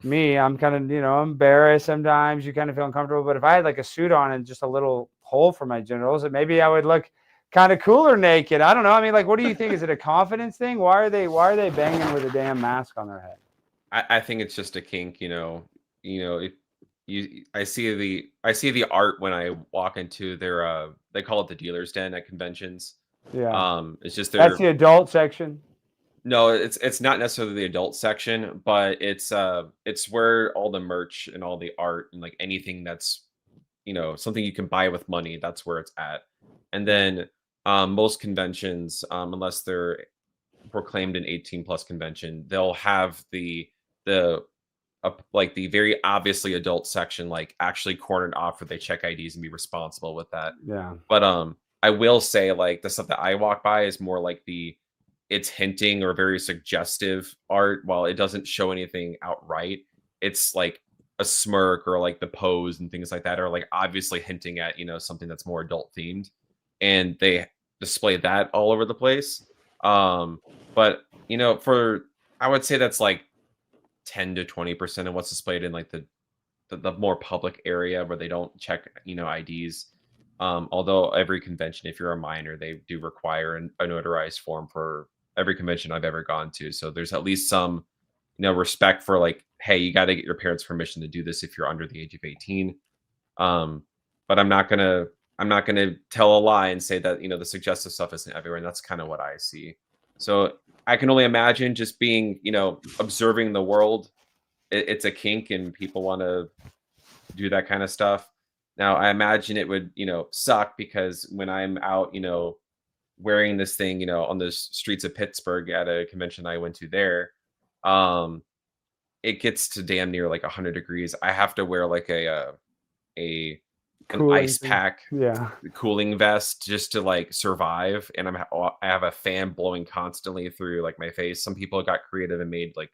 me. I'm kind of embarrassed sometimes. You kind of feel uncomfortable. But if I had like a suit on and just a little hole for my genitals, maybe I would look kind of cooler naked. I don't know. I mean, like, what do you think? Is it a confidence thing? Why are they banging with a damn mask on their head? I think it's just a kink. I see the art when I walk into their they call it the dealer's den at conventions. Yeah. It's just that's the adult section. No, it's not necessarily the adult section, but it's where all the merch and all the art and like anything that's something you can buy with money, that's where it's at. And then most conventions, unless they're proclaimed an 18 plus convention, they'll have the like the very obviously adult section, like actually cornered off where they check IDs and be responsible with that. Yeah. But I will say, like, the stuff that I walk by is more like it's hinting or very suggestive art while it doesn't show anything outright. It's like a smirk or like the pose and things like that are like obviously hinting at, something that's more adult themed. And they display that all over the place. But for I would say that's like 10 to 20% of what's displayed in like the more public area where they don't check, IDs. Although every convention, if you're a minor, they do require a notarized form for every convention I've ever gone to. So there's at least some, respect for like, hey, you got to get your parents' permission to do this if you're under the age of 18. But I'm not gonna tell a lie and say that the suggestive stuff isn't everywhere, and that's kind of what I see. So I can only imagine just being observing the world. It's a kink, and people want to do that kind of stuff. Now I imagine it would suck because when I'm out wearing this thing on the streets of Pittsburgh at a convention I went to there, um it gets to damn near like 100 degrees. I have to wear like a an Cooling ice thing. pack Yeah. cooling vest just to like survive, and I have a fan blowing constantly through like my face. Some people got creative and made like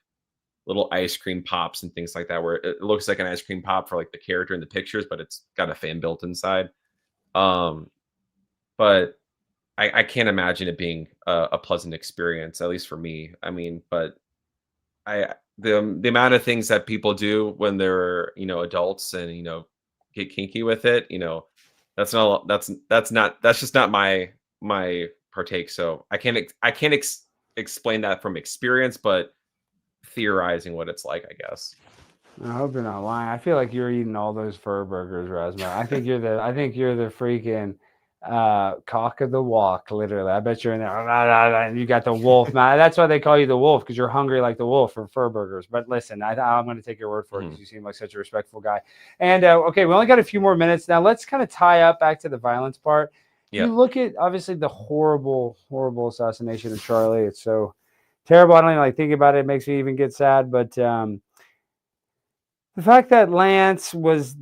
little ice cream pops and things like that where it looks like an ice cream pop for like the character in the pictures, but it's got a fan built inside. Um, but I can't imagine it being a pleasant experience, at least for me. I mean, but the amount of things that people do when they're adults and get kinky with it, that's just not my partake. So I can't explain that from experience, but theorizing what it's like, I guess. I hope you're not lying. I feel like you're eating all those fur burgers, Razmo. I think you're the freaking cock of the walk, literally. I bet you're in there and you got the wolf. Man, that's why they call you the wolf, because you're hungry like the wolf for fur burgers. But listen, I'm going to take your word for it because you seem like such a respectful guy. And okay, we only got a few more minutes now. Let's kind of tie up back to the violence part. Yeah. You look at obviously the horrible, horrible assassination of Charlie. It's so terrible. I don't even like thinking about it. It makes me even get sad. But the fact that Lance was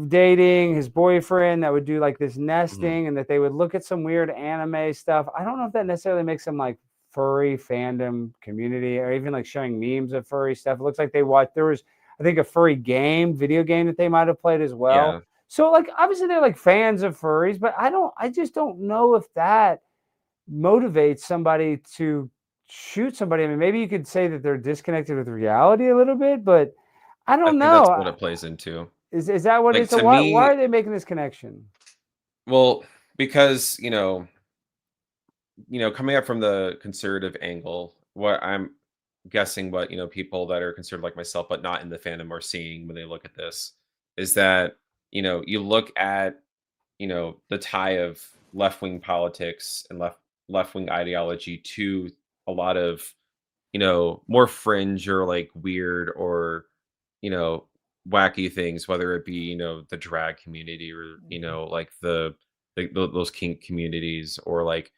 dating his boyfriend that would do like this nesting, and that they would look at some weird anime stuff. I don't know if that necessarily makes them like furry fandom community, or even like showing memes of furry stuff. It looks like they watched, there was, I think, a furry video game that they might have played as well. Yeah. So like obviously they're like fans of furries, but I just don't know if that motivates somebody to shoot somebody. I mean, maybe you could say that they're disconnected with reality a little bit, but I I don't think that's know. what it plays into. Is that what it Like is? So to why me, are they making this connection? well, because coming up from the conservative angle, what I'm guessing what, people that are considered like myself, but not in the fandom are seeing when they look at this is that, you look at, the tie of left-wing politics and left-wing ideology to a lot of, more fringe or like weird or, you know, wacky things, whether it be, the drag community or, like those kink communities or like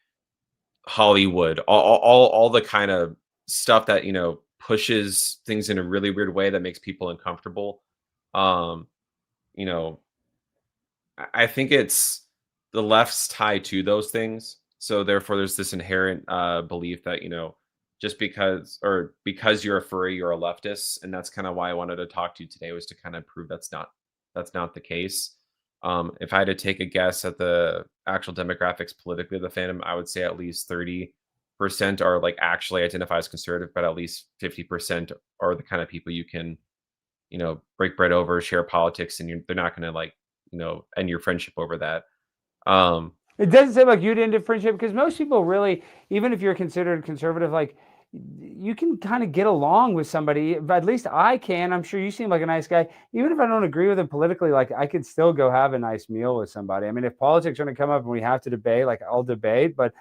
Hollywood, all the kind of stuff that, pushes things in a really weird way that makes people uncomfortable. Um, you know, I think it's the left's tie to those things. So therefore there's this inherent belief that, just because you're a furry, you're a leftist. And that's kind of why I wanted to talk to you today, was to kind of prove that's not the case. If I had to take a guess at the actual demographics politically of the fandom, I would say at least 30% are like actually identify as conservative, but at least 50% are the kind of people you can, break bread over, share politics, and they're not going to like, end your friendship over that. Um, It doesn't seem like you'd end a friendship, because most people really, even if you're considered conservative, like you can kind of get along with somebody. But at least I can. I'm sure you seem like a nice guy. Even if I don't agree with him politically, like I could still go have a nice meal with somebody. I mean, if politics are going to come up and we have to debate, like I'll debate. But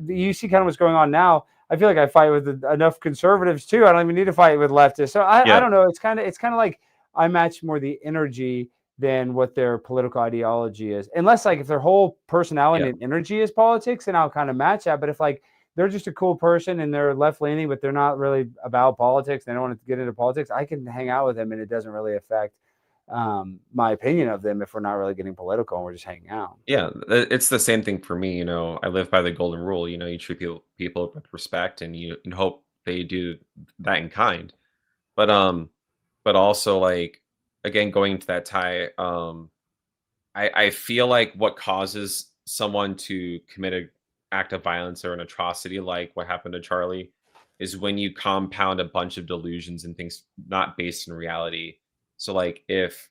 you see kind of what's going on now. I feel like I fight with enough conservatives too. I don't even need to fight with leftists. So I yeah, don't know. It's kind of like I match more the energy than what their political ideology is. Unless like if their whole personality yeah, and energy is politics, then I'll kind of match that. But if like they're just a cool person and they're left leaning, but they're not really about politics, they don't want to get into politics, I can hang out with them and it doesn't really affect my opinion of them if we're not really getting political and we're just hanging out. Yeah, it's the same thing for me. I live by the golden rule. You treat people with respect, and you hope they do that in kind. But but also like again going to that tie, I feel like what causes someone to commit an act of violence or an atrocity like what happened to Charlie is when you compound a bunch of delusions and things not based in reality. So like if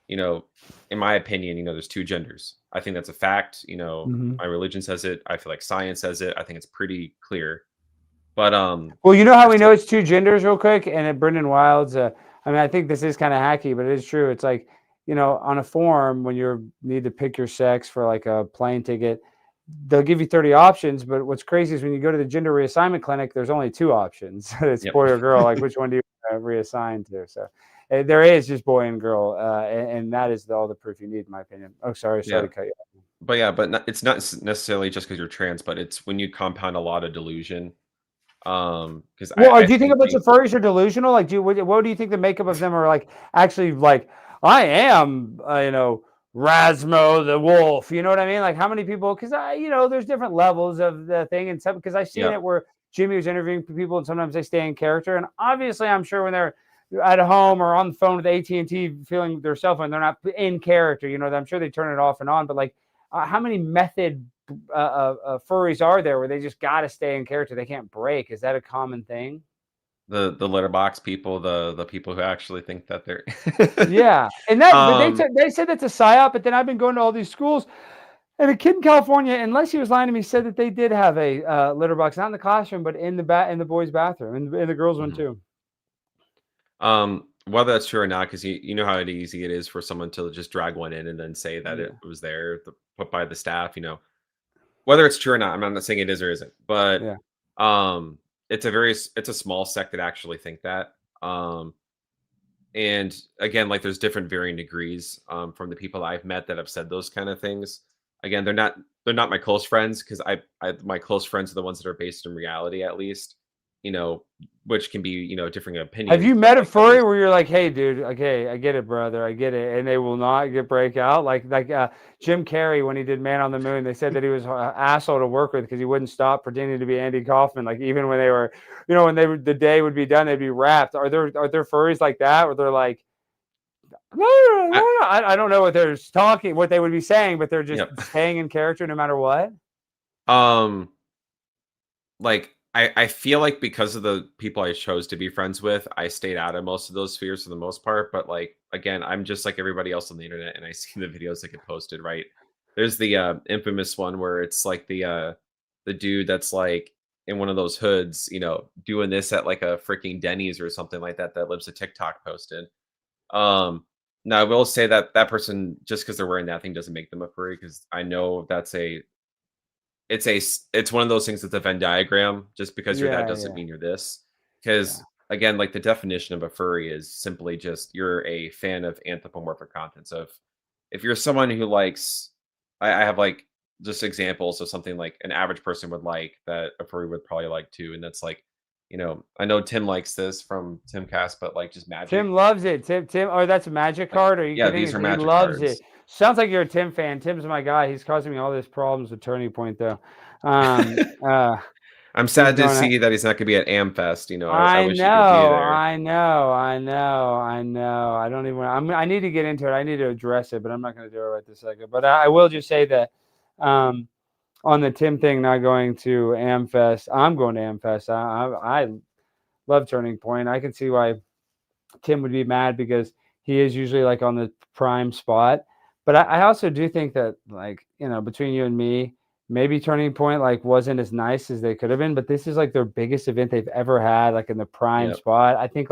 you know, in my opinion, there's two genders. I think that's a fact. Mhm. My religion says it. I feel like science says it. I think it's pretty clear. But Well, you know how I we still, know it's two genders, real quick, and Brendan Wild's. I mean, I think this is kind of hacky, but it is true. It's like, on a form when you need to pick your sex for like a plane ticket, they'll give you 30 options. But what's crazy is when you go to the gender reassignment clinic, there's only two options. It's yep. boy or girl. Like, which one do you reassign to? So there is just boy and girl, and that is all the proof you need, in my opinion. Oh, sorry Yeah. to cut you off. But yeah, but it's not necessarily just because you're trans, but it's when you compound a lot of delusion. Because Well, I do you think a think bunch of furries are delusional? Like, what do you think the makeup of them are like? Actually, like, I am, Razmo the wolf. You know what I mean? Like, how many people? Because there's different levels of the thing, and some because I've seen yeah, it where Jimmy was interviewing people, and sometimes they stay in character, and obviously, I'm sure when they're at home or on the phone with AT&T, feeling their cell phone, they're not in character. I'm sure they turn it off and on, but like, how many method furries are there where they just got to stay in character? They can't break. Is that a common thing? the letterbox people, the people who actually think that they're Yeah, and but um they said that's a psyop. But then I've been going to all these schools, and a kid in California, unless he was lying to me, said that they did have a litter box, not in the classroom, but in the boys' bathroom, and in the girls' one mhm. too. Whether that's true or not, because you know how easy it is for someone to just drag one in and then say that it Yeah, was there, put by the staff. Whether it's true or not, I'm not saying it is or isn't, but yeah. it's it's a small sect that actually think that. And again, like there's different varying degrees from the people I've met that have said those kind of things. Again, they're not my close friends because I my close friends are the ones that are based in reality, at least. You know, which can be differing Have opinions, you but met a like at furry least where you're like, "Hey, dude, okay, I get it, brother, I get it," and they will not get break out? Like Jim Carrey when he did Man on the Moon, they said that he was an asshole to work with because he wouldn't stop pretending to be Andy Kaufman. Like even when they were, when the day would be done, they'd be wrapped. Are there furries like that where they're like, no, no, no, I, no. I don't know what they would be saying, but they're just yep. staying in character no matter what. Um, like I feel like because of the people I chose to be friends with, I stayed out of most of those spheres for the most part. But like again, I'm just like everybody else on the internet, and I see the videos that get posted. Right? There's the infamous one where it's like the dude that's like in one of those hoods, doing this at like a freaking Denny's or something like that lives a TikTok posted. Um, Now I will say that that person just because they're wearing that thing doesn't make them a furry because I know that's it's one of those things that's a Venn diagram. Just because you're that Yeah, doesn't yeah, mean you're this. yeah. Because again, like the definition of a furry is simply just you're a fan of anthropomorphic content. So if you're someone who likes, I have like just examples of something like an average person would like that a furry would probably like too, and that's like, I know Tim likes this from Tim Cast, but like just magic. Tim loves it. Tim. Oh, that's a magic Like, card. Are you yeah, kidding? these are He magic loves it. cards. Sounds like you're a Tim fan. Tim's my guy. He's causing me all these problems with Turning Point, though. Um, uh, I'm he's sad to going. see that he's not going to be at Amfest. I I wish he could be know. there. I know. I know. I know. I don't even. I need to get into it. I need to address it, but I'm not going to do it right this second. But I will just say that. On the Tim thing, not going to Amfest. I'm going to Amfest. I love Turning Point. I can see why Tim would be mad because he is usually like on the prime spot. But I also do think that like, between you and me, maybe Turning Point like wasn't as nice as they could have been, but this is like their biggest event they've ever had, like in the prime Yep. spot. I think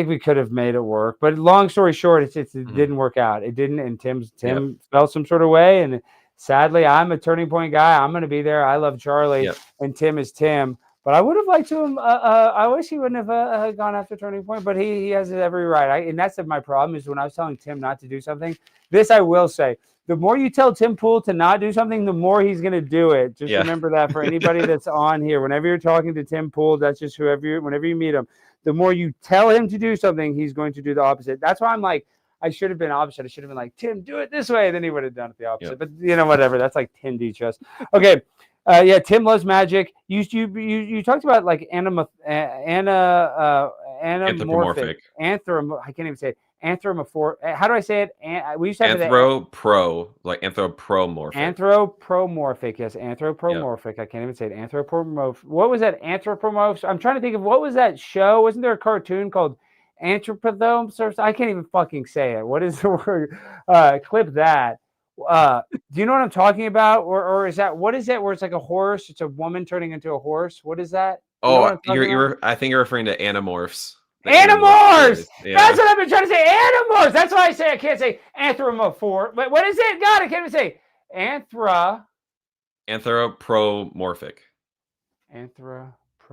we could have made it work. But long story short, it Mhm. didn't work out. It didn't, and Yep. Tim felt some sort of way. And sadly, I'm a Turning Point guy. I'm gonna be there. I love Charlie, Yep. and Tim is Tim. But I would have liked to him. I wish he wouldn't have gone after Turning Point, but he has every right. And that's my problem is when I was telling Tim not to do something. This I will say: the more you tell Tim Pool to not do something, the more he's going to do it. Just remember that for anybody that's on here. Whenever you're talking to Tim Pool, that's just whenever you meet him, the more you tell him to do something, he's going to do the opposite. That's why I'm like, I should have been opposite. I should have been like, Tim, do it this way. And then he would have done it the opposite. Yep. But whatever. That's like Tim D. Chess. Okay. Tim loves magic. You talked about like anamorphic. I can't even say it. Anthropomorphic. How do I say it? We used to have anthropomorphic. Anthropomorphic. Yes, anthropomorphic. Yep. I can't even say it. Anthropomorphic. What was that? Anthropomorphic. I'm trying to think of what was that show? Wasn't there a cartoon called Anthropodome? I can't even fucking say it. What is the word? Clip that. Do you know what I'm talking about? Or is that, what is that where it's like a horse? It's a woman turning into a horse. What is that? I think you're referring to Animorphs. Animorphs! Yeah. That's what I've been trying to say. Animorphs! That's why I say I can't say anthropomorphic. But what is it? God, I can't even say anthropomorphic.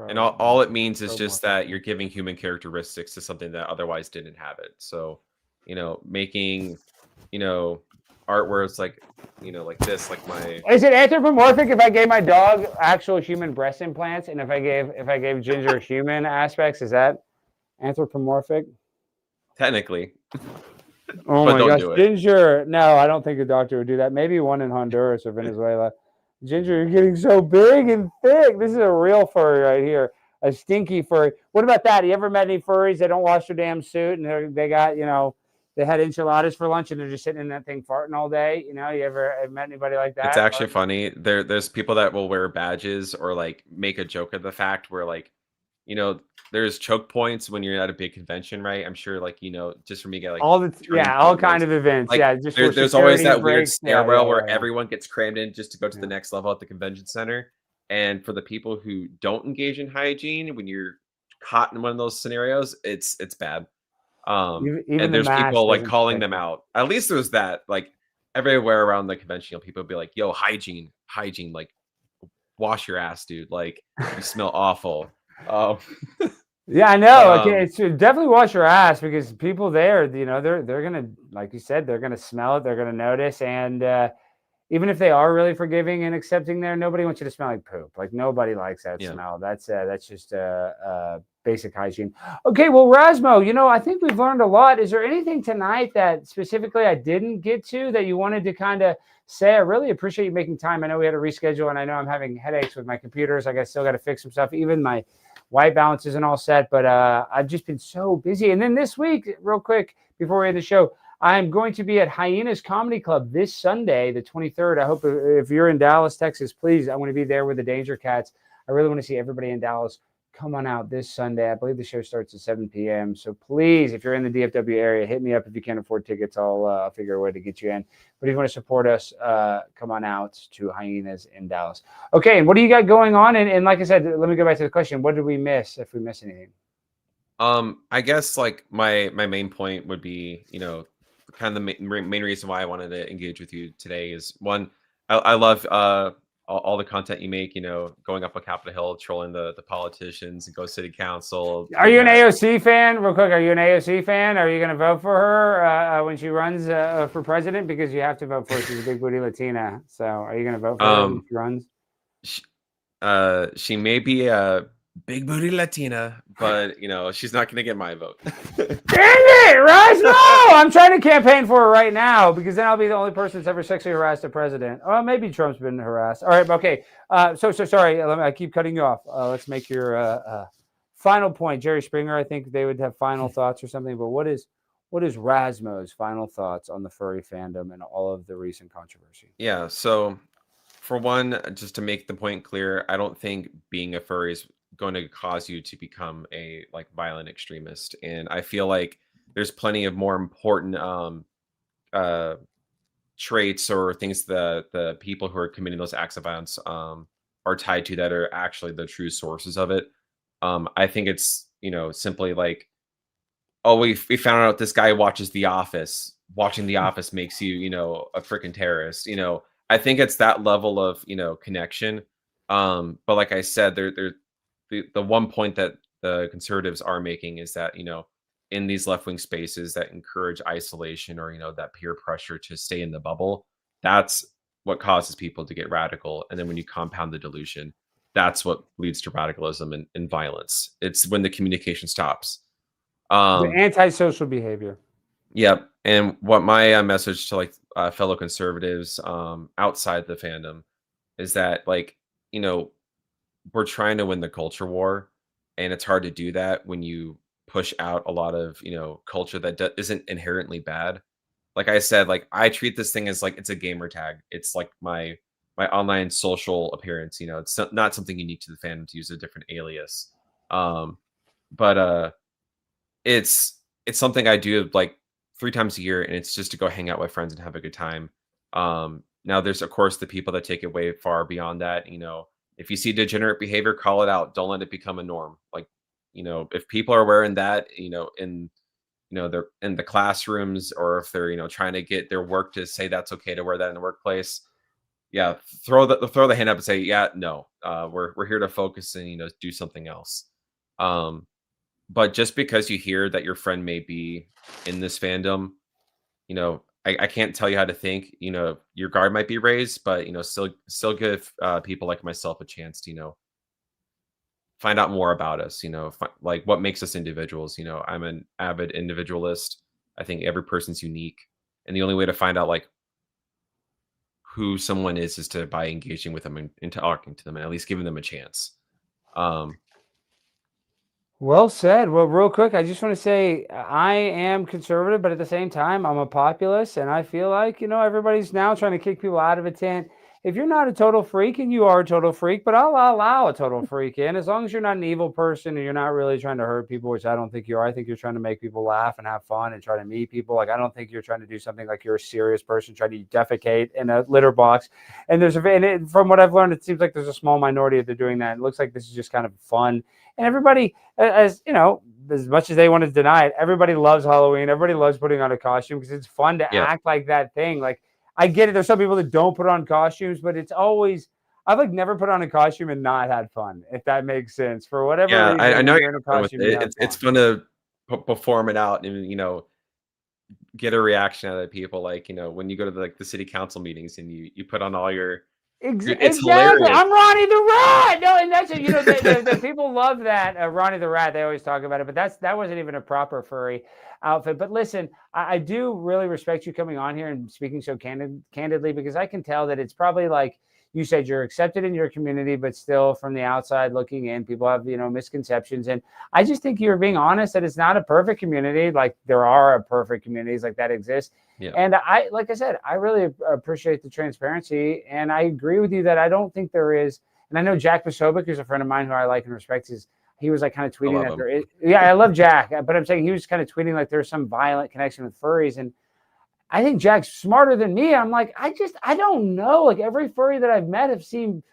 And all it means is just that you're giving human characteristics to something that otherwise didn't have it. So, making, art where it's like, like this, like my. Is it anthropomorphic if I gave my dog actual human breast implants, and if I gave Ginger human aspects? Is that anthropomorphic? Technically. Oh my gosh, Ginger! No, I don't think a doctor would do that. Maybe one in Honduras or Venezuela. Ginger, you're getting so big and thick. This is a real furry right here, a stinky furry. What about that? You ever met any furries that don't wash their damn suit and they got they had enchiladas for lunch and they're just sitting in that thing farting all day? You ever met anybody like that? It's actually funny. There's people that will wear badges or like make a joke of the fact where like, there's choke points when you're at a big convention, right? I'm sure, like, just for me, get like all kind of events. Like, there's always that weird stairwell where everyone gets crammed in just to go to the next level at the convention center. And for the people who don't engage in hygiene, when you're caught in one of those scenarios, it's bad. Even and there's people like calling them out. At least there's that, like, everywhere around the convention, people be like, "Yo, hygiene, like, wash your ass, dude. Like, you smell awful." Yeah, I know. It's definitely wash your ass, because people there, they're gonna, like you said, they're gonna smell it, they're gonna notice, and even if they are really forgiving and accepting there, nobody wants you to smell like poop. Like, nobody likes that smell. That's just basic hygiene. Okay, well, Razmo, I think we've learned a lot. Is there anything tonight that specifically I didn't get to that you wanted to kind of say? I really appreciate you making time. I know we had to reschedule, and I know I'm having headaches with my computers. I still got to fix some stuff. Even my white balance isn't all set, but I've just been so busy. And then this week, real quick, before we end the show, I'm going to be at Hyenas Comedy Club this Sunday, the 23rd. I hope if you're in Dallas, Texas, please, I want to be there with the Danger Cats. I really want to see everybody in Dallas. Come on out this Sunday. I believe the show starts at 7 p.m. So please, if you're in the DFW area, hit me up. If you can't afford tickets, I'll figure a way to get you in. But if you want to support us, come on out to Hyenas in Dallas. Okay, and what do you got going on? And like I said, let me go back to the question. What did we miss, if we missed anything? I guess like my main point would be, kind of the main reason why I wanted to engage with you today is, one, I love all the content you make, going up on Capitol Hill, trolling the politicians and go city council. Are you an AOC fan? Real quick, are you an AOC fan? Are you going to vote for her when she runs for president? Because you have to vote for her. She's a big booty Latina. So are you going to vote for her when she runs? She may be a big booty Latina, but she's not going to get my vote. Dang it, Razmo! I'm trying to campaign for her right now, because then I'll be the only person that's ever sexually harassed a president. Well, maybe Trump's been harassed. All right, okay. So sorry. I keep cutting you off. Let's make your final point. Jerry Springer, I think they would have final thoughts or something. But what is Razmo's final thoughts on the furry fandom and all of the recent controversy? Yeah. So, for one, just to make the point clear, I don't think being a furry is going to cause you to become a violent extremist, and I feel like there's plenty of more important traits or things that the people who are committing those acts of violence are tied to that are actually the true sources of it. I think it's simply like, oh, we found out this guy watches The Office. Watching The Office makes you a freaking terrorist. I think it's that level of connection. But like I said, the one point that the conservatives are making is that, in these left-wing spaces that encourage isolation or, that peer pressure to stay in the bubble, that's what causes people to get radical. And then when you compound the delusion, that's what leads to radicalism and violence. It's when the communication stops. The antisocial behavior. Yep. And what my message to like fellow conservatives outside the fandom is that, like, you know, we're trying to win the culture war, and it's hard to do that when you push out a lot of, culture that isn't inherently bad. Like I said, like, I treat this thing as like it's a gamer tag. It's like my online social appearance. It's not something unique to the fandom to use a different alias. Um, but it's something I do like 3 times a year, and it's just to go hang out with friends and have a good time. Now there's of course the people that take it way far beyond that. If you see degenerate behavior, call it out. Don't let it become a norm. Like, if people are wearing that, they're in the classrooms, or if they're, trying to get their work to say that's okay to wear that in the workplace. Yeah, throw the hand up and say, yeah, no, we're here to focus and, do something else. But just because you hear that your friend may be in this fandom, I can't tell you how to think. Your guard might be raised, but still give people like myself a chance to find out more about us. Like what makes us individuals. I'm an avid individualist. I think every person's unique, and the only way to find out like who someone is to by engaging with them and talking to them, and at least giving them a chance. Well said. Well, real quick, I just want to say I am conservative, but at the same time, I'm a populist, and I feel like, everybody's now trying to kick people out of a tent. If you're not a total freak, and you are a total freak, but I'll allow a total freak in, as long as you're not an evil person and you're not really trying to hurt people, which I don't think you are. I think you're trying to make people laugh and have fun and try to meet people. Like, I don't think you're trying to do something like you're a serious person trying to defecate in a litter box. And from what I've learned, it seems like there's a small minority that are doing that. It looks like this is just kind of fun. And everybody, as much as they want to deny it, everybody loves Halloween. Everybody loves putting on a costume because it's fun to act like that thing. Like, I get it. There's some people that don't put on costumes, but it's always, I've like never put on a costume and not had fun, if that makes sense. For whatever reason, I know you're in a costume. It's fun to perform it out and get a reaction out of people. Like when you go to the city council meetings and you put on all your Exactly. Hilarious. I'm Ronnie the Rat. No, and that's the people love that Ronnie the Rat. They always talk about it, but that wasn't even a proper furry outfit. But listen, I do really respect you coming on here and speaking so candidly, because I can tell that it's probably like you said, you're accepted in your community, but still from the outside looking in, people have, misconceptions. And I just think you're being honest that it's not a perfect community. Like there are perfect communities like that exist. Yeah. And like I said, I really appreciate the transparency. And I agree with you that I don't think there is. And I know Jack Posobiec, who's a friend of mine who I like and respect, he was like kind of tweeting that there is. Yeah, I love Jack, but I'm saying he was kind of tweeting like there's some violent connection with furries. And I think Jack's smarter than me. I'm like, I don't know. Like every furry that I've met have seemed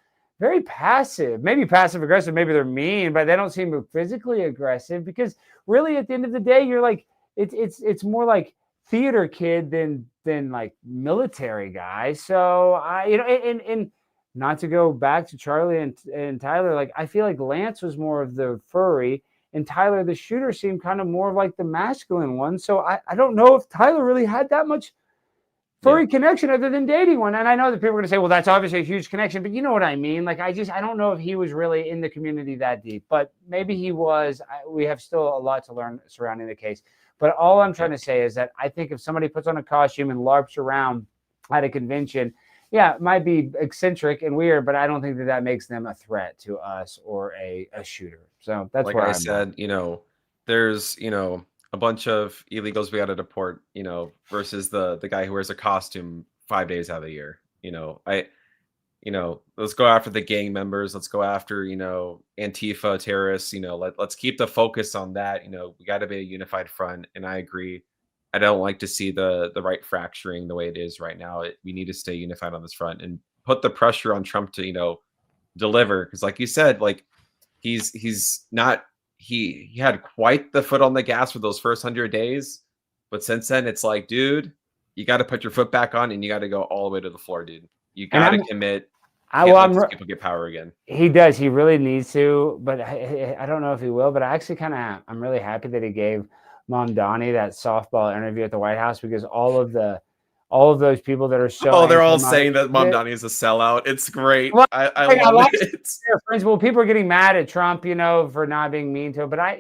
very passive, maybe passive aggressive. Maybe they're mean, but they don't seem physically aggressive, because really at the end of the day, you're like, it's more like theater kid than like military guy. So and not to go back to Charlie and Tyler, like I feel like Lance was more of the furry, and Tyler, the shooter, seemed kind of more like the masculine one. So I don't know if Tyler really had that much furry connection other than dating one. And I know that people are going to say, well, that's obviously a huge connection, but you know what I mean? Like, I don't know if he was really in the community that deep, but maybe he was. We have still a lot to learn surrounding the case. But all I'm trying to say is that I think if somebody puts on a costume and LARPs around at a convention, it might be eccentric and weird, but I don't think that makes them a threat to us or a shooter. So that's like I said, there's, a bunch of illegals we got to deport, versus the guy who wears a costume 5 days out of the year. Let's go after the gang members. Let's go after, Antifa terrorists. Let's keep the focus on that. We got to be a unified front. And I agree. I don't like to see the right fracturing the way it is right now. We need to stay unified on this front and put the pressure on Trump to, deliver. Because like you said, like he's not, he had quite the foot on the gas for those first 100 days. But since then, it's like, dude, you got to put your foot back on and you got to go all the way to the floor, dude. You got to commit. can't let these people get power again. He does. He really needs to, but I don't know if he will. But I actually I'm really happy that he gave Mom Donnie that softball interview at the White House, because all of those people that are so they're all saying that Mom Donnie is a sellout. It's great. Well, I love it. Friends, well, people are getting mad at Trump, for not being mean to him. But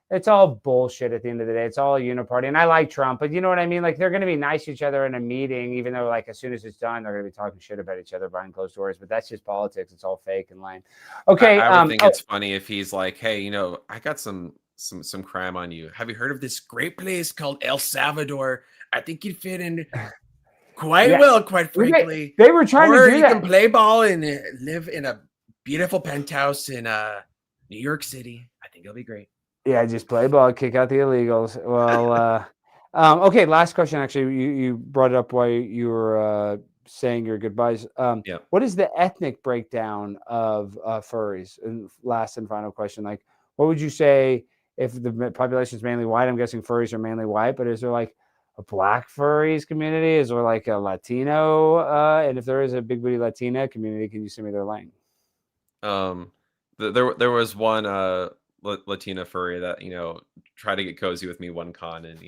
it's all bullshit at the end of the day. It's all a uniparty. And I like Trump, but you know what I mean? Like, they're going to be nice to each other in a meeting, even though, like, as soon as it's done, they're going to be talking shit about each other behind closed doors. But that's just politics. It's all fake and lame. Okay. I would think it's funny if he's like, hey, I got some crime on you. Have you heard of this great place called El Salvador? I think you'd fit in quite well, quite frankly. They were trying to do that. Or you can play ball and live in a beautiful penthouse in New York City. I think it'll be great. Yeah, just play ball, kick out the illegals. Well, okay, last question. Actually, you brought it up while you were saying your goodbyes. Yeah. What is the ethnic breakdown of furries? And last and final question, like, what would you say if the population is mainly white? I'm guessing furries are mainly white, but is there like a black furries community? Is there like a Latino? And if there is a big booty Latina community, can you send me their link? There was one Latina furry that tried to get cozy with me one con, and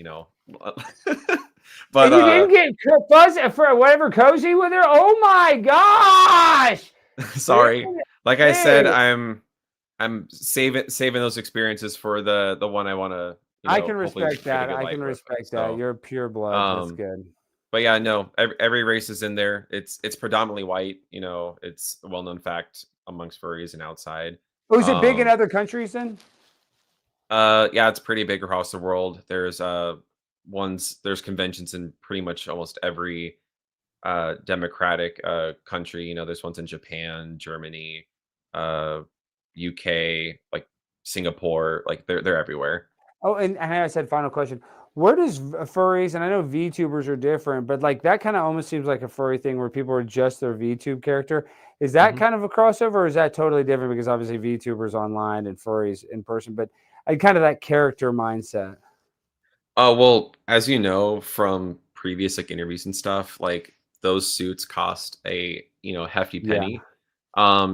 but and you didn't get fuzz for whatever cozy with her. Oh my gosh! Sorry, like I said, I'm saving those experiences for the one I want to. I can respect that. I can respect that. You're pure blood. That's good. But yeah, no, every race is in there. It's predominantly white. It's a well-known fact amongst furries and outside. Oh, is it big in other countries then? Yeah, it's pretty big across the world. There's conventions in pretty much almost every democratic country. There's ones in Japan, Germany, UK, like Singapore, like they're everywhere. Oh, and I said final question. Where does furries, and I know VTubers are different, but like that kind of almost seems like a furry thing where people are just their VTube character. Is that kind of a crossover, or is that totally different? Because obviously VTubers online and furries in person, but kind of that character mindset. Oh, well, as you know from previous like interviews and stuff, like those suits cost a hefty penny.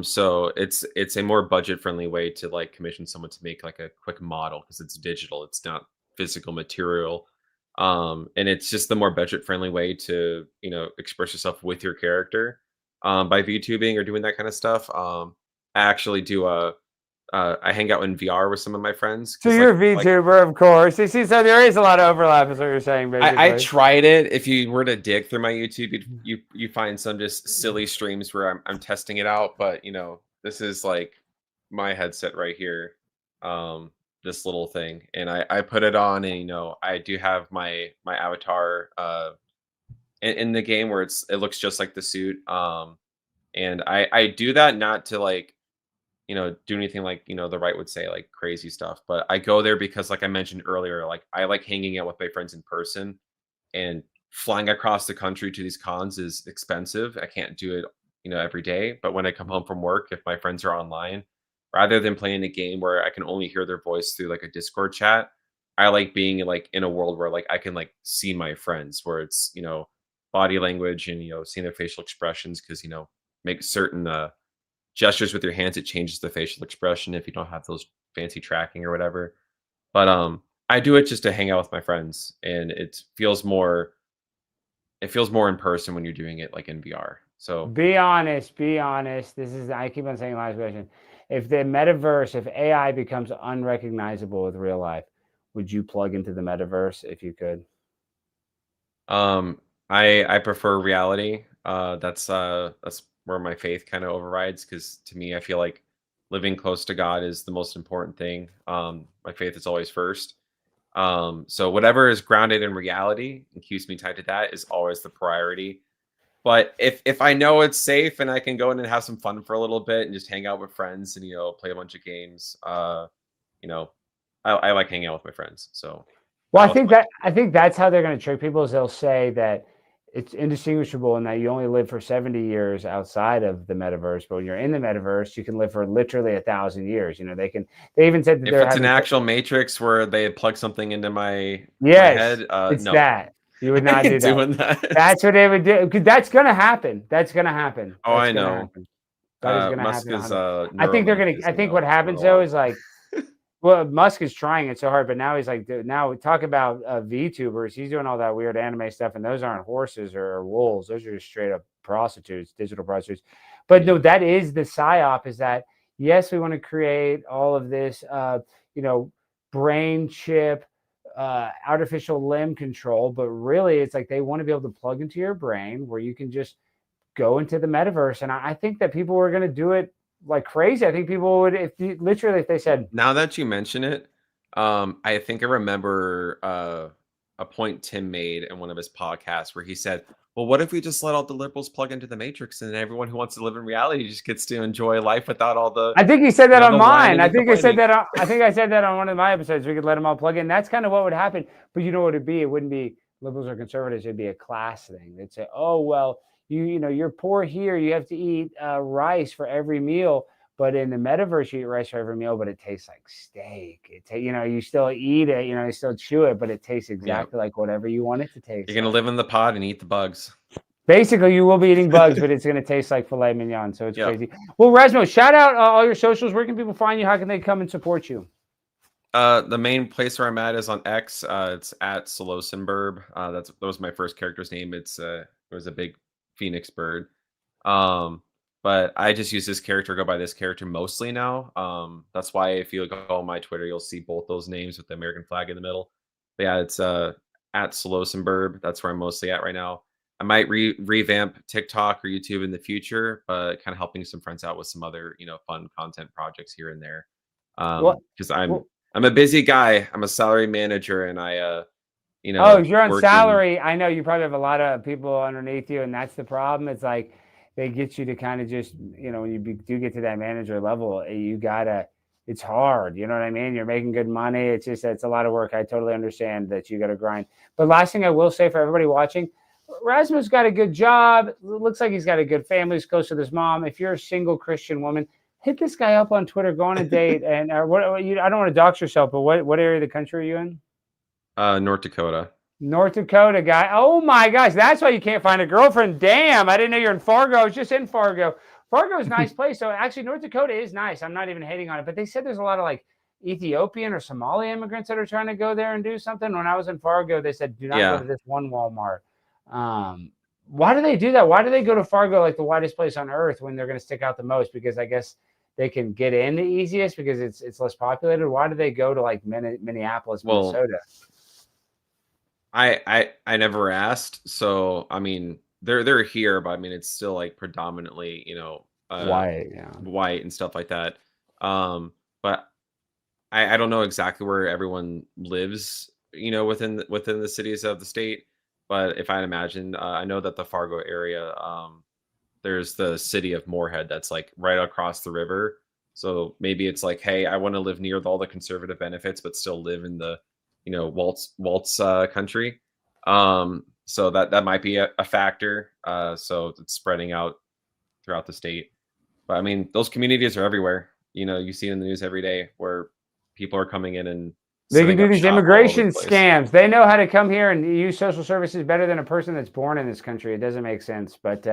So it's a more budget friendly way to like commission someone to make like a quick model, because it's digital, it's not physical material. And it's just the more budget friendly way to express yourself with your character by VTubing or doing that kind of stuff. I actually do I hang out in VR with some of my friends. So you're a VTuber, of course. You see, so there is a lot of overlap, is what you're saying, basically. I tried it. If you were to dig through my YouTube, you find some just silly streams where I'm testing it out. But this is like my headset right here, this little thing, and I put it on, and I do have my avatar in the game where it looks just like the suit. And I do that not to like do anything like the right would say like crazy stuff, but I go there because, like I mentioned earlier, like I like hanging out with my friends in person, and flying across the country to these cons is expensive. I can't do it every day, but when I come home from work, if my friends are online, rather than playing a game where I can only hear their voice through like a Discord chat, I like being like in a world where like I can like see my friends, where it's body language and seeing their facial expressions, because make certain gestures with your hands, it changes the facial expression if you don't have those fancy tracking or whatever. But I do it just to hang out with my friends, and it feels more in person when you're doing it like in VR. So be honest. I keep on saying last question. If the metaverse, if AI becomes unrecognizable with real life, would you plug into the metaverse if you could? I prefer reality. That's where my faith kind of overrides, because to me, I feel like living close to God is the most important thing. My faith is always first. So whatever is grounded in reality and keeps me tied to that is always the priority. But if I know it's safe and I can go in and have some fun for a little bit and just hang out with friends and play a bunch of games, I like hanging out with my friends. So well, I think that's how they're going to trick people, is they'll say that it's indistinguishable and that you only live for 70 years outside of the metaverse, but when you're in the metaverse, you can live for literally 1,000 years. They even said that if it's an actual Matrix where they plug something into my head. It's no. That. You would not do that. Doing that. That's what they would do. Because that's gonna happen. That's gonna happen. Oh, That's I gonna know. happen. That is gonna Musk happen. is 100. I think they're Neuralink gonna. is, I think what happens going though along. is like, well, Musk is trying it so hard, but now he's like, now we talk about VTubers. He's doing all that weird anime stuff, and those aren't horses or wolves. Those are just straight up prostitutes, digital prostitutes. But no, that is the psyop. Is that yes, we want to create all of this, brain chip, artificial limb control, but really, it's like they want to be able to plug into your brain where you can just go into the metaverse. And I think that people were going to do it like crazy. I think people would, if they said, Now that you mention it, I think I remember a point Tim made in one of his podcasts where he said, "Well, what if we just let all the liberals plug into the matrix, and then everyone who wants to live in reality just gets to enjoy life without all the." I think he said that on the mine. whining I and think I said complaining. that. I think I said that on one of my episodes. We could let them all plug in. That's kind of what would happen. But you know what it'd be? It wouldn't be liberals or conservatives. It'd be a class thing. They'd say, "Oh well, you're poor here. You have to eat rice for every meal." But in the metaverse, you eat rice for every meal, but it tastes like steak. You still eat it, you still chew it, but it tastes exactly like whatever you want it to taste. You're gonna live in the pod and eat the bugs. Basically, you will be eating bugs, but it's going to taste like filet mignon. So it's crazy. Well, Razmo, shout out all your socials. Where can people find you? How can they come and support you? The main place where I'm at is on X. It's at Solosenberb. That was my first character's name. It was a big phoenix bird. But I just use this character, go by this character mostly now. That's why if you go on my Twitter, you'll see both those names with the American flag in the middle. But yeah, it's at Solosenberb. That's where I'm mostly at right now. I might revamp TikTok or YouTube in the future, but kind of helping some friends out with some other, fun content projects here and there. Because I'm a busy guy. I'm a salary manager, and oh, if you're on working. salary, I know you probably have a lot of people underneath you, and that's the problem. It's like they get you to kind of just, when you do get to that manager level, it's hard. You know what I mean? You're making good money. It's a lot of work. I totally understand that you got to grind. But last thing I will say for everybody watching, Razmo's got a good job. Looks like he's got a good family. He's close with his mom. If you're a single Christian woman, hit this guy up on Twitter. Go on a date. And I don't want to dox yourself, but what area of the country are you in? North Dakota. North Dakota guy. Oh my gosh, that's why you can't find a girlfriend. Damn, I didn't know you're in Fargo. I was just in Fargo. Fargo is a nice place. So actually, North Dakota is nice. I'm not even hating on it, but they said there's a lot of like Ethiopian or Somali immigrants that are trying to go there and do something. When I was in Fargo, they said, do not go to this one Walmart. Why do they do that? Why do they go to Fargo, like the whitest place on earth, when they're going to stick out the most? Because I guess they can get in the easiest because it's less populated. Why do they go to like Minneapolis, Minnesota? I never asked. So I mean, they're here, but I mean, it's still like predominantly, white and stuff like that. But I don't know exactly where everyone lives, within the cities of the state. But if I imagine, I know that the Fargo area, there's the city of Moorhead that's like right across the river. So maybe it's like, hey, I want to live near all the conservative benefits, but still live in the, Walt's country. So that might be a factor. So it's spreading out throughout the state. But I mean, those communities are everywhere. You see in the news every day where people are coming in and they can do these immigration scams. They know how to come here and use social services better than a person that's born in this country. It doesn't make sense. But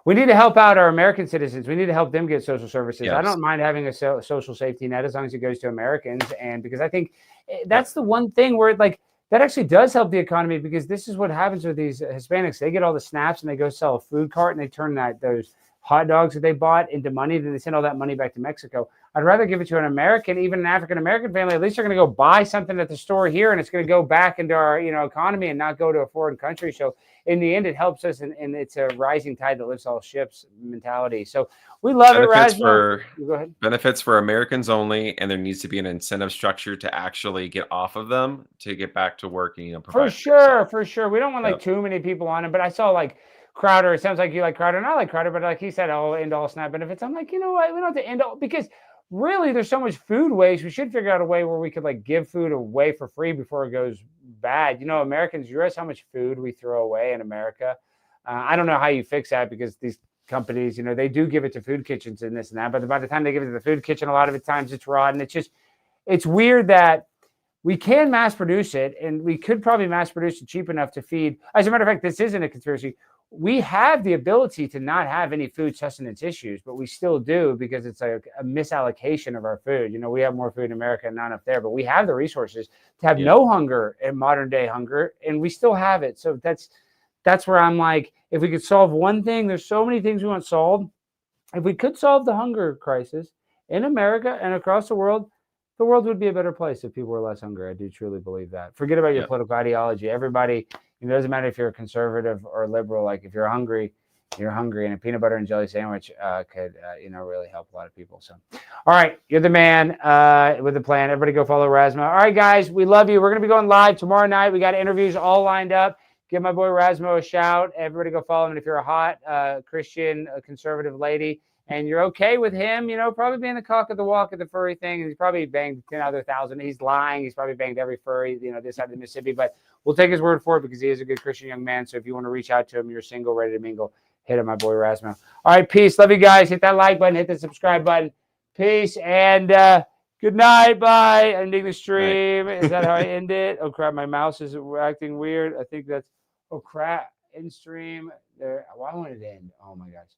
we need to help out our American citizens. We need to help them get social services. Yes. I don't mind having a social safety net as long as it goes to Americans. And because I think that's the one thing where that actually does help the economy, because this is what happens with these Hispanics. They get all the snaps and they go sell a food cart and they turn those hot dogs that they bought into money. Then they send all that money back to Mexico. I'd rather give it to an American, even an African-American family. At least they're going to go buy something at the store here, and it's going to go back into our economy and not go to a foreign country. So in the end, it helps us, and it's a rising tide that lifts all ships mentality. So we love Razmo. Go ahead. Benefits for Americans only, and there needs to be an incentive structure to actually get off of them to get back to working. For sure. We don't want too many people on it, but I saw Crowder. It sounds like you like Crowder, and I like Crowder, but he said, end all SNAP benefits. I'm like, you know what? We don't have to end all, because really there's so much food waste. We should figure out a way where we could give food away for free before it goes bad. Americans, you realize how much food we throw away in America. I don't know how you fix that, because these companies, they do give it to food kitchens and this and that, but by the time they give it to the food kitchen, a lot of the times it's rotten. It's weird that we can mass produce it, and we could probably mass produce it cheap enough to feed. As a matter of fact, this isn't a conspiracy. We have the ability to not have any food sustenance issues, but we still do because it's like a misallocation of our food. You know, we have more food in America and not enough there, but we have the resources to have no hunger in modern day hunger, and we still have it. So that's where I'm like, if we could solve one thing, there's so many things we want solved. If we could solve the hunger crisis in America and across the world would be a better place if people were less hungry. I do truly believe that. Forget about your political ideology. Everybody, it doesn't matter if you're a conservative or liberal. Like if you're hungry, and a peanut butter and jelly sandwich could, really help a lot of people. So, all right, you're the man with the plan. Everybody go follow Razmo. All right, guys, we love you. We're going to be going live tomorrow night. We got interviews all lined up. Give my boy Razmo a shout. Everybody go follow him. And if you're a hot Christian, conservative lady, and you're okay with him, probably being the cock of the walk of the furry thing, and he's probably banged 10 other thousand. He's lying. He's probably banged every furry, this side of the Mississippi. But we'll take his word for it because he is a good Christian young man. So if you want to reach out to him, you're single, ready to mingle, hit him, my boy Razmo. All right, peace. Love you guys. Hit that like button. Hit the subscribe button. Peace. And good night. Bye. Ending the stream. Is that how I end it? Oh, crap. My mouse is acting weird. I think that's, oh, crap. End stream. There. Why won't it end? Oh, my gosh.